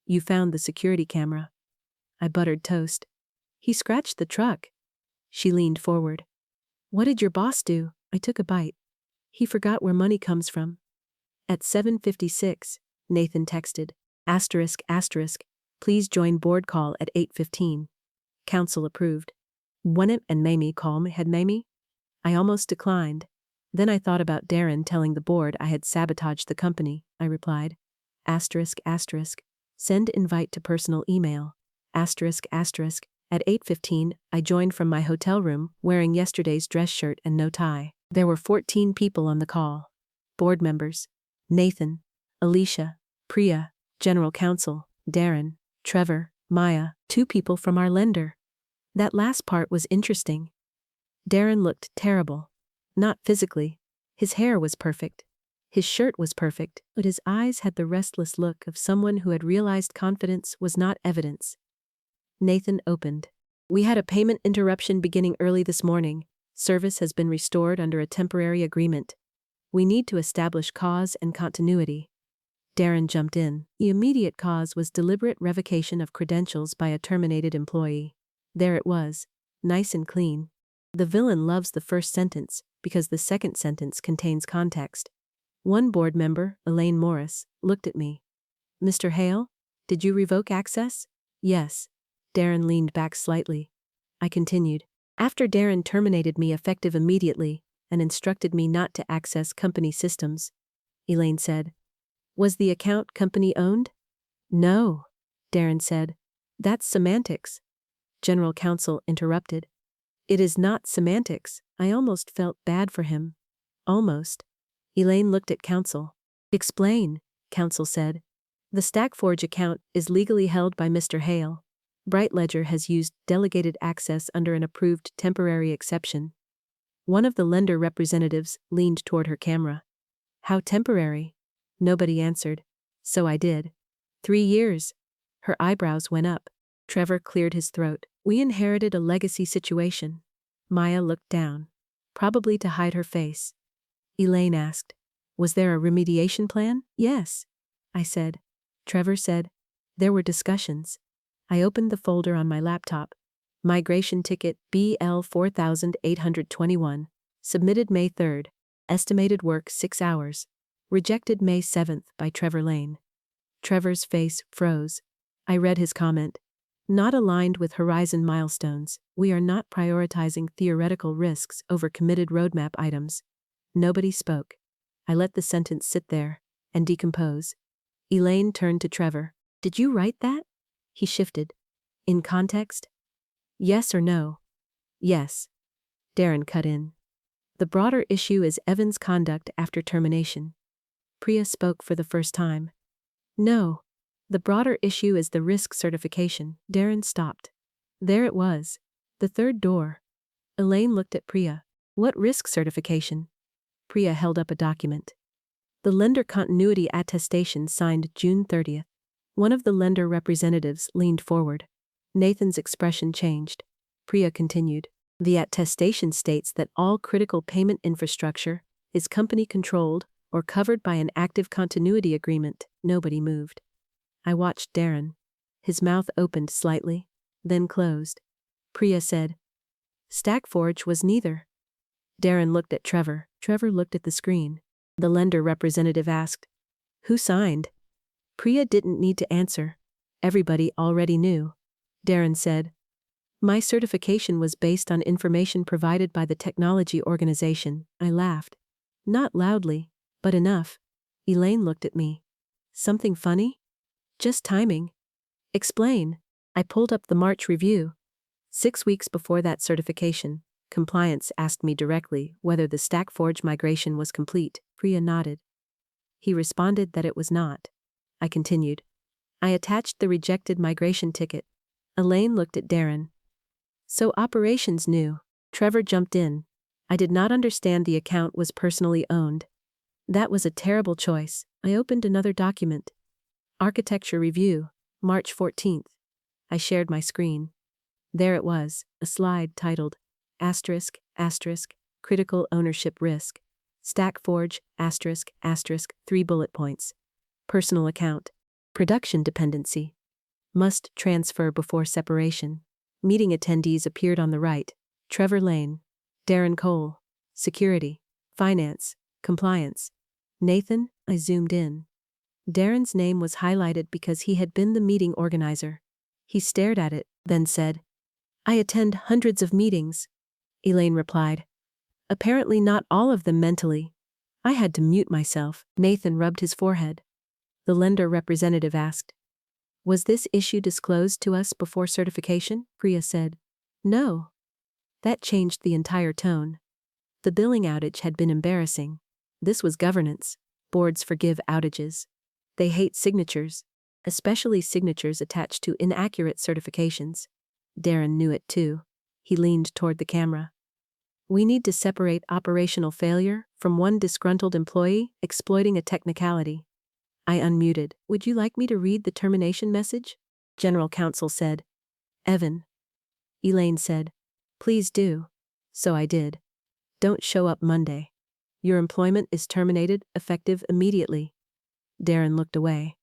You found the security camera. I buttered toast. He scratched the truck. She leaned forward. What did your boss do? I took a bite. He forgot where money comes from. At 7:56, Nathan texted. Please join board call at 8:15. Council approved. Wannet and Mamie call me had Mamie? I almost declined. Then I thought about Darren telling the board I had sabotaged the company. I replied. Send invite to personal email. At 8:15, I joined from my hotel room, wearing yesterday's dress shirt and no tie. There were 14 people on the call. Board members: Nathan, Alicia, Priya, General Counsel, Darren, Trevor, Maya, 2 people from our lender. That last part was interesting. Darren looked terrible. Not physically. His hair was perfect. His shirt was perfect, but his eyes had the restless look of someone who had realized confidence was not evidence. Nathan opened. We had a payment interruption beginning early this morning. Service has been restored under a temporary agreement. We need to establish cause and continuity. Darren jumped in. The immediate cause was deliberate revocation of credentials by a terminated employee. There it was, nice and clean. The villain loves the first sentence because the second sentence contains context. One board member, Elaine Morris, looked at me. Mr. Hale, did you revoke access? Yes. Darren leaned back slightly. I continued. After Darren terminated me effective immediately and instructed me not to access company systems, Elaine said. Was the account company owned? No, Darren said. That's semantics. General Counsel interrupted. It is not semantics. I almost felt bad for him. Almost. Elaine looked at Counsel. Explain, Counsel said. The Stackforge account is legally held by Mr. Hale. Brightledger has used delegated access under an approved temporary exception. One of the lender representatives leaned toward her camera. How temporary? Nobody answered. So I did. 3 years. Her eyebrows went up. Trevor cleared his throat. We inherited a legacy situation. Maya looked down. Probably to hide her face. Elaine asked, was there a remediation plan? Yes, I said. Trevor said, there were discussions. I opened the folder on my laptop. Migration ticket BL 4821. Submitted May 3rd. Estimated work 6 hours. Rejected May 7th by Trevor Lane. Trevor's face froze. I read his comment. Not aligned with Horizon milestones. We are not prioritizing theoretical risks over committed roadmap items. Nobody spoke. I let the sentence sit there and decompose. Elaine turned to Trevor. Did you write that? He shifted. In context? Yes or no? Yes. Darren cut in. The broader issue is Evan's conduct after termination. Priya spoke for the first time. No. The broader issue is the risk certification. Darren stopped. There it was. The third door. Elaine looked at Priya. What risk certification? Priya held up a document. The lender continuity attestation signed June 30th. One of the lender representatives leaned forward. Nathan's expression changed. Priya continued. The attestation states that all critical payment infrastructure is company-controlled or covered by an active continuity agreement. Nobody moved. I watched Darren. His mouth opened slightly, then closed. Priya said, Stackforge was neither. Darren looked at Trevor. Trevor looked at the screen. The lender representative asked, who signed? Priya didn't need to answer. Everybody already knew. Darren said, my certification was based on information provided by the technology organization. I laughed. Not loudly, but enough. Elaine looked at me. Something funny? Just timing. Explain. I pulled up the March review. 6 weeks before that certification, compliance asked me directly whether the Stackforge migration was complete. Priya nodded. He responded that it was not. I continued. I attached the rejected migration ticket. Elaine looked at Darren. So operations knew. Trevor jumped in. I did not understand the account was personally owned. That was a terrible choice. I opened another document. Architecture review, March 14th. I shared my screen. There it was, a slide titled, asterisk, asterisk, critical ownership risk, Stackforge, asterisk, asterisk, 3 bullet points. Personal account, production dependency. Must transfer before separation. Meeting attendees appeared on the right. Trevor Lane, Darren Cole, security, finance, compliance. Nathan, I zoomed in. Darren's name was highlighted because he had been the meeting organizer. He stared at it, then said, I attend hundreds of meetings. Elaine replied. Apparently not all of them mentally. I had to mute myself. Nathan rubbed his forehead. The lender representative asked, was this issue disclosed to us before certification? Priya said, no. That changed the entire tone. The billing outage had been embarrassing. This was governance. Boards forgive outages. They hate signatures, especially signatures attached to inaccurate certifications. Darren knew it too. He leaned toward the camera. We need to separate operational failure from one disgruntled employee exploiting a technicality. I unmuted. Would you like me to read the termination message? General Counsel said. Evan. Elaine said. Please do. So I did. Don't show up Monday. Your employment is terminated, effective immediately. Darren looked away.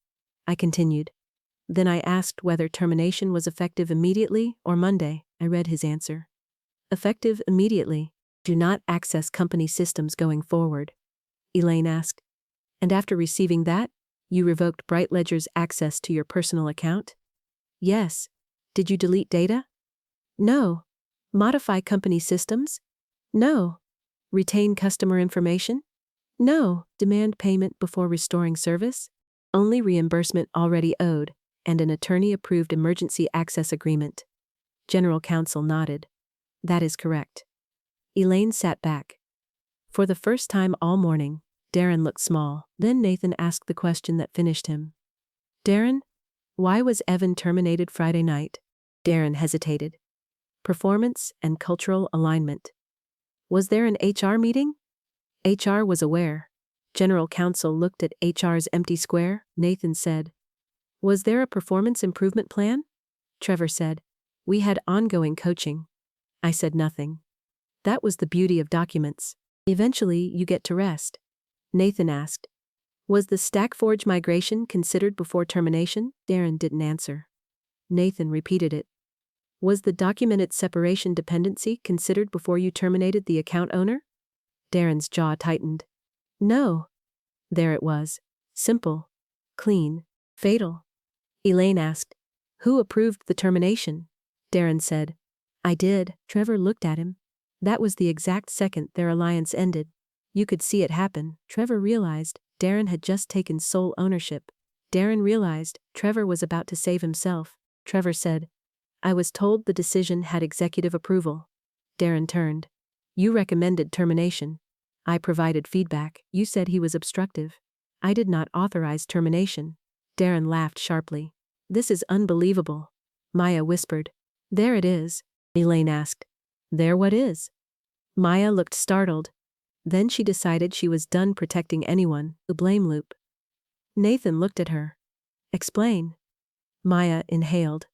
I continued. Then I asked whether termination was effective immediately or Monday. I read his answer. Effective immediately. Do not access company systems going forward. Elaine asked. And after receiving that, you revoked Bright Ledger's access to your personal account? Yes. Did you delete data? No. Modify company systems? No. Retain customer information? No. Demand payment before restoring service? Only reimbursement already owed, and an attorney-approved emergency access agreement. General Counsel nodded. That is correct. Elaine sat back. For the first time all morning, Darren looked small. Then Nathan asked the question that finished him. Darren, why was Evan terminated Friday night? Darren hesitated. Performance and cultural alignment. Was there an HR meeting? HR was aware. General Counsel looked at HR's empty square. Nathan said. Was there a performance improvement plan? Trevor said. We had ongoing coaching. I said nothing. That was the beauty of documents. Eventually, you get to rest. Nathan asked. Was the StackForge migration considered before termination? Darren didn't answer. Nathan repeated it. Was the documented separation dependency considered before you terminated the account owner? Darren's jaw tightened. No. There it was. Simple. Clean. Fatal. Elaine asked. Who approved the termination? Darren said. I did. Trevor looked at him. That was the exact second their alliance ended. You could see it happen. Trevor realized Darren had just taken sole ownership. Darren realized Trevor was about to save himself. Trevor said, I was told the decision had executive approval. Darren turned. You recommended termination. I provided feedback. You said he was obstructive. I did not authorize termination. Darren laughed sharply. This is unbelievable. Maya whispered. There it is. Elaine asked. There what is? Maya looked startled. Then she decided she was done protecting anyone. The blame loop. Nathan looked at her. Explain. Maya inhaled.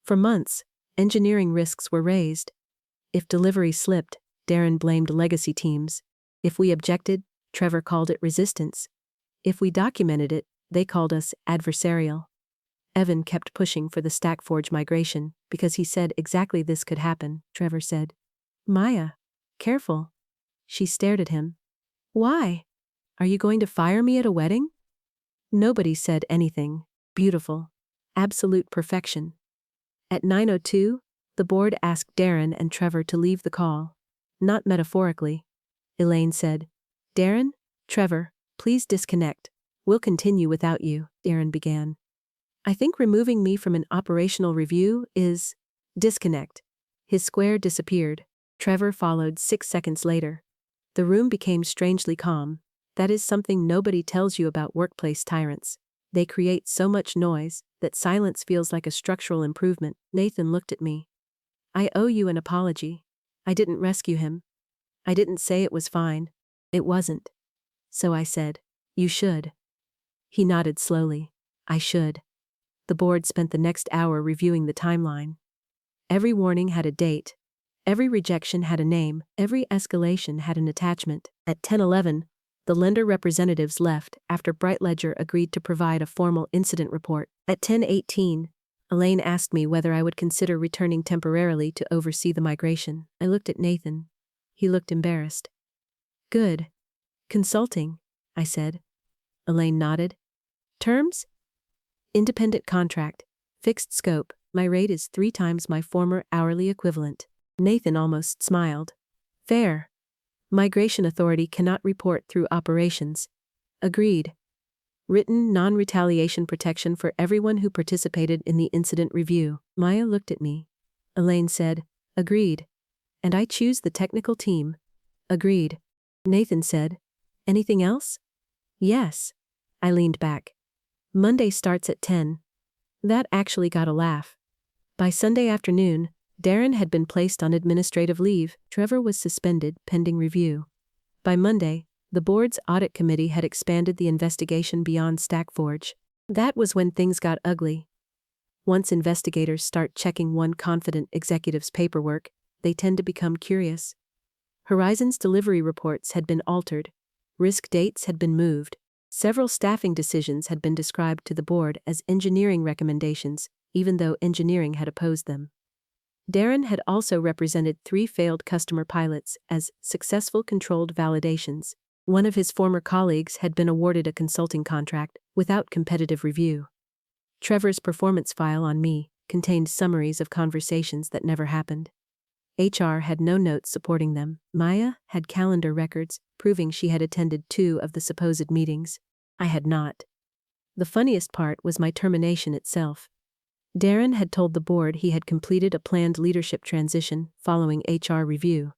For months, engineering risks were raised. If delivery slipped, Darren blamed legacy teams. If we objected, Trevor called it resistance. If we documented it, they called us adversarial. Evan kept pushing for the StackForge migration because he said exactly this could happen, Trevor said. Maya, careful. She stared at him. Why? Are you going to fire me at a wedding? Nobody said anything. Beautiful. Absolute perfection. At 9:02, the board asked Darren and Trevor to leave the call. Not metaphorically. Elaine said, Darren, Trevor, please disconnect. We'll continue without you, Darren began. I think removing me from an operational review is disconnect. His square disappeared. Trevor followed 6 seconds later. The room became strangely calm. That is something nobody tells you about workplace tyrants. They create so much noise that silence feels like a structural improvement. Nathan looked at me. I owe you an apology. I didn't rescue him. I didn't say it was fine. It wasn't. So I said, you should. He nodded slowly. I should. The board spent the next hour reviewing the timeline. Every warning had a date. Every rejection had a name. Every escalation had an attachment. At 10:11, the lender representatives left after Bright Ledger agreed to provide a formal incident report. At 10:18, Elaine asked me whether I would consider returning temporarily to oversee the migration. I looked at Nathan. He looked embarrassed. Good. Consulting, I said. Elaine nodded. Terms? Independent contract. Fixed scope. My rate is 3 times my former hourly equivalent. Nathan almost smiled. Fair. Migration authority cannot report through operations. Agreed. Written non-retaliation protection for everyone who participated in the incident review. Maya looked at me. Elaine said, agreed. And I choose the technical team. Agreed. Nathan said. Anything else? Yes. I leaned back. Monday starts at 10. That actually got a laugh. By Sunday afternoon, Darren had been placed on administrative leave. Trevor was suspended pending review. By Monday, the board's audit committee had expanded the investigation beyond Stackforge. That was when things got ugly. Once investigators start checking one confident executive's paperwork, they tend to become curious. Horizon's delivery reports had been altered. Risk dates had been moved. Several staffing decisions had been described to the board as engineering recommendations, even though engineering had opposed them. Darren had also represented 3 failed customer pilots as successful controlled validations. One of his former colleagues had been awarded a consulting contract without competitive review. Trevor's performance file on me contained summaries of conversations that never happened. HR had no notes supporting them. Maya had calendar records proving she had attended 2 of the supposed meetings. I had not. The funniest part was my termination itself. Darren had told the board he had completed a planned leadership transition following HR review.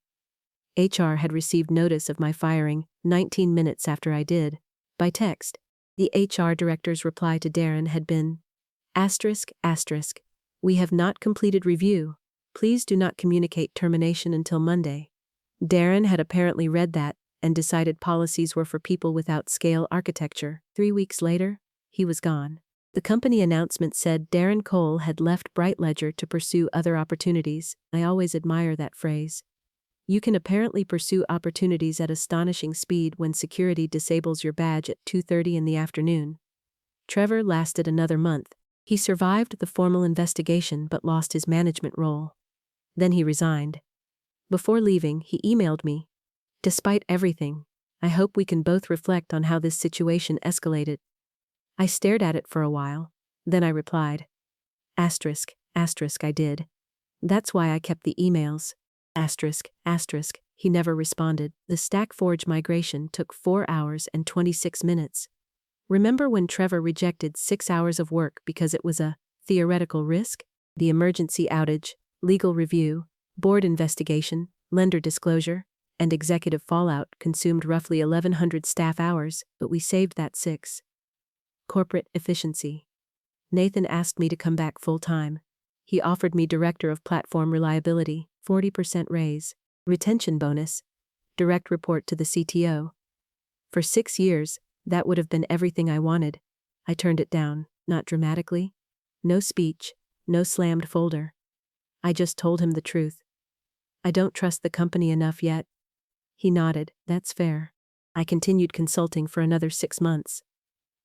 HR had received notice of my firing 19 minutes after I did, by text. The HR director's reply to Darren had been, ***, we have not completed review. Please do not communicate termination until Monday. Darren had apparently read that and decided policies were for people without scale architecture. 3 weeks later, he was gone. The company announcement said Darren Cole had left Bright Ledger to pursue other opportunities. I always admire that phrase. You can apparently pursue opportunities at astonishing speed when security disables your badge at 2:30 in the afternoon. Trevor lasted another month. He survived the formal investigation but lost his management role. Then he resigned. Before leaving, he emailed me. Despite everything, I hope we can both reflect on how this situation escalated. I stared at it for a while. Then I replied. ***, I did. That's why I kept the emails. ***, he never responded. The Stackforge migration took 4 hours and 26 minutes. Remember when Trevor rejected 6 hours of work because it was a theoretical risk? The emergency outage, legal review, board investigation, lender disclosure, and executive fallout consumed roughly 1,100 staff hours, but we saved that 6. Corporate efficiency. Nathan asked me to come back full-time. He offered me Director of Platform Reliability, 40% raise, retention bonus, direct report to the CTO. For 6 years, that would have been everything I wanted. I turned it down, not dramatically. No speech, no slammed folder. I just told him the truth. I don't trust the company enough yet. He nodded. That's fair. I continued consulting for another 6 months.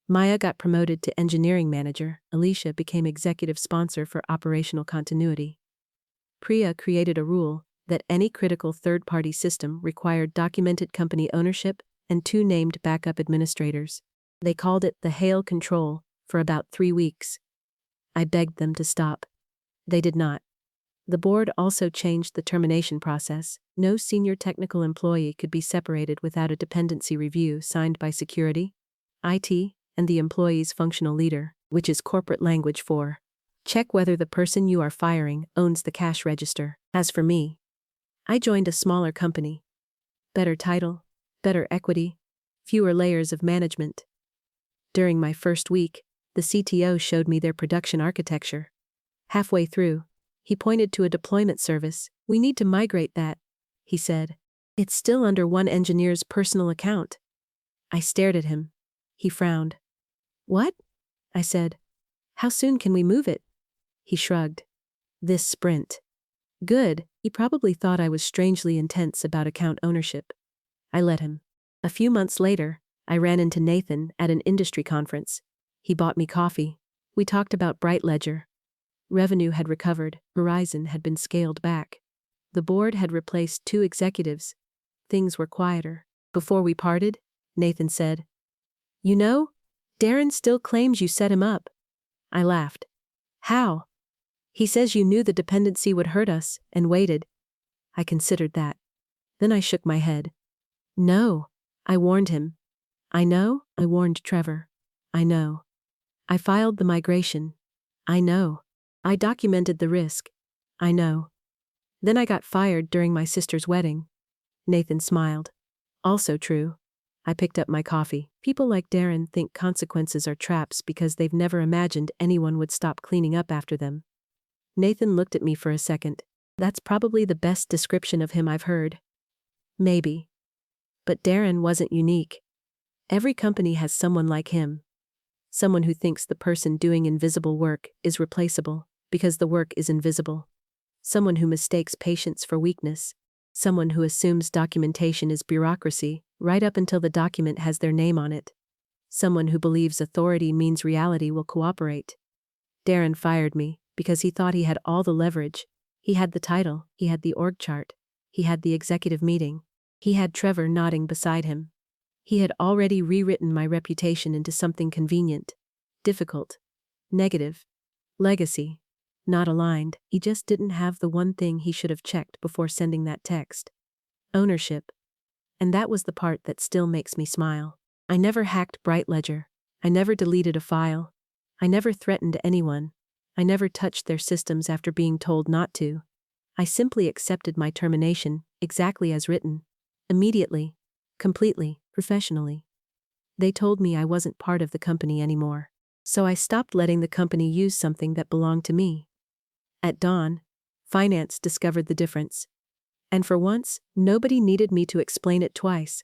Maya got promoted to engineering manager. Alicia became executive sponsor for operational continuity. Priya created a rule that any critical third-party system required documented company ownership and 2 named backup administrators. They called it the Hail Control for about 3 weeks. I begged them to stop. They did not. The board also changed the termination process. No senior technical employee could be separated without a dependency review signed by security, IT, and the employee's functional leader, which is corporate language for check whether the person you are firing owns the cash register. As for me, I joined a smaller company. Better title, better equity, fewer layers of management. During my first week, the CTO showed me their production architecture. Halfway through, he pointed to a deployment service. We need to migrate that, he said. It's still under one engineer's personal account. I stared at him. He frowned. What? I said. How soon can we move it? He shrugged. This sprint. Good. He probably thought I was strangely intense about account ownership. I let him. A few months later, I ran into Nathan at an industry conference. He bought me coffee. We talked about Bright Ledger. Revenue had recovered. Horizon had been scaled back. The board had replaced 2 executives. Things were quieter. Before we parted, Nathan said, "You know, Darren still claims you set him up." I laughed. How? He says you knew the dependency would hurt us and waited. I considered that. Then I shook my head. No, I warned him. I know, I warned Trevor. I know. I filed the migration. I know. I documented the risk. I know. Then I got fired during my sister's wedding. Nathan smiled. Also true. I picked up my coffee. People like Darren think consequences are traps because they've never imagined anyone would stop cleaning up after them. Nathan looked at me for a second. That's probably the best description of him I've heard. Maybe. But Darren wasn't unique. Every company has someone like him. Someone who thinks the person doing invisible work is replaceable because the work is invisible. Someone who mistakes patience for weakness. Someone who assumes documentation is bureaucracy, right up until the document has their name on it. Someone who believes authority means reality will cooperate. Darren fired me because he thought he had all the leverage. He had the title, he had the org chart, he had the executive meeting, he had Trevor nodding beside him. He had already rewritten my reputation into something convenient, difficult, negative, legacy, not aligned. He just didn't have the one thing he should have checked before sending that text. Ownership. And that was the part that still makes me smile. I never hacked Bright Ledger. I never deleted a file. I never threatened anyone. I never touched their systems after being told not to. I simply accepted my termination, exactly as written. Immediately. Completely. Professionally. They told me I wasn't part of the company anymore. So I stopped letting the company use something that belonged to me. At dawn, finance discovered the difference. And for once, nobody needed me to explain it twice.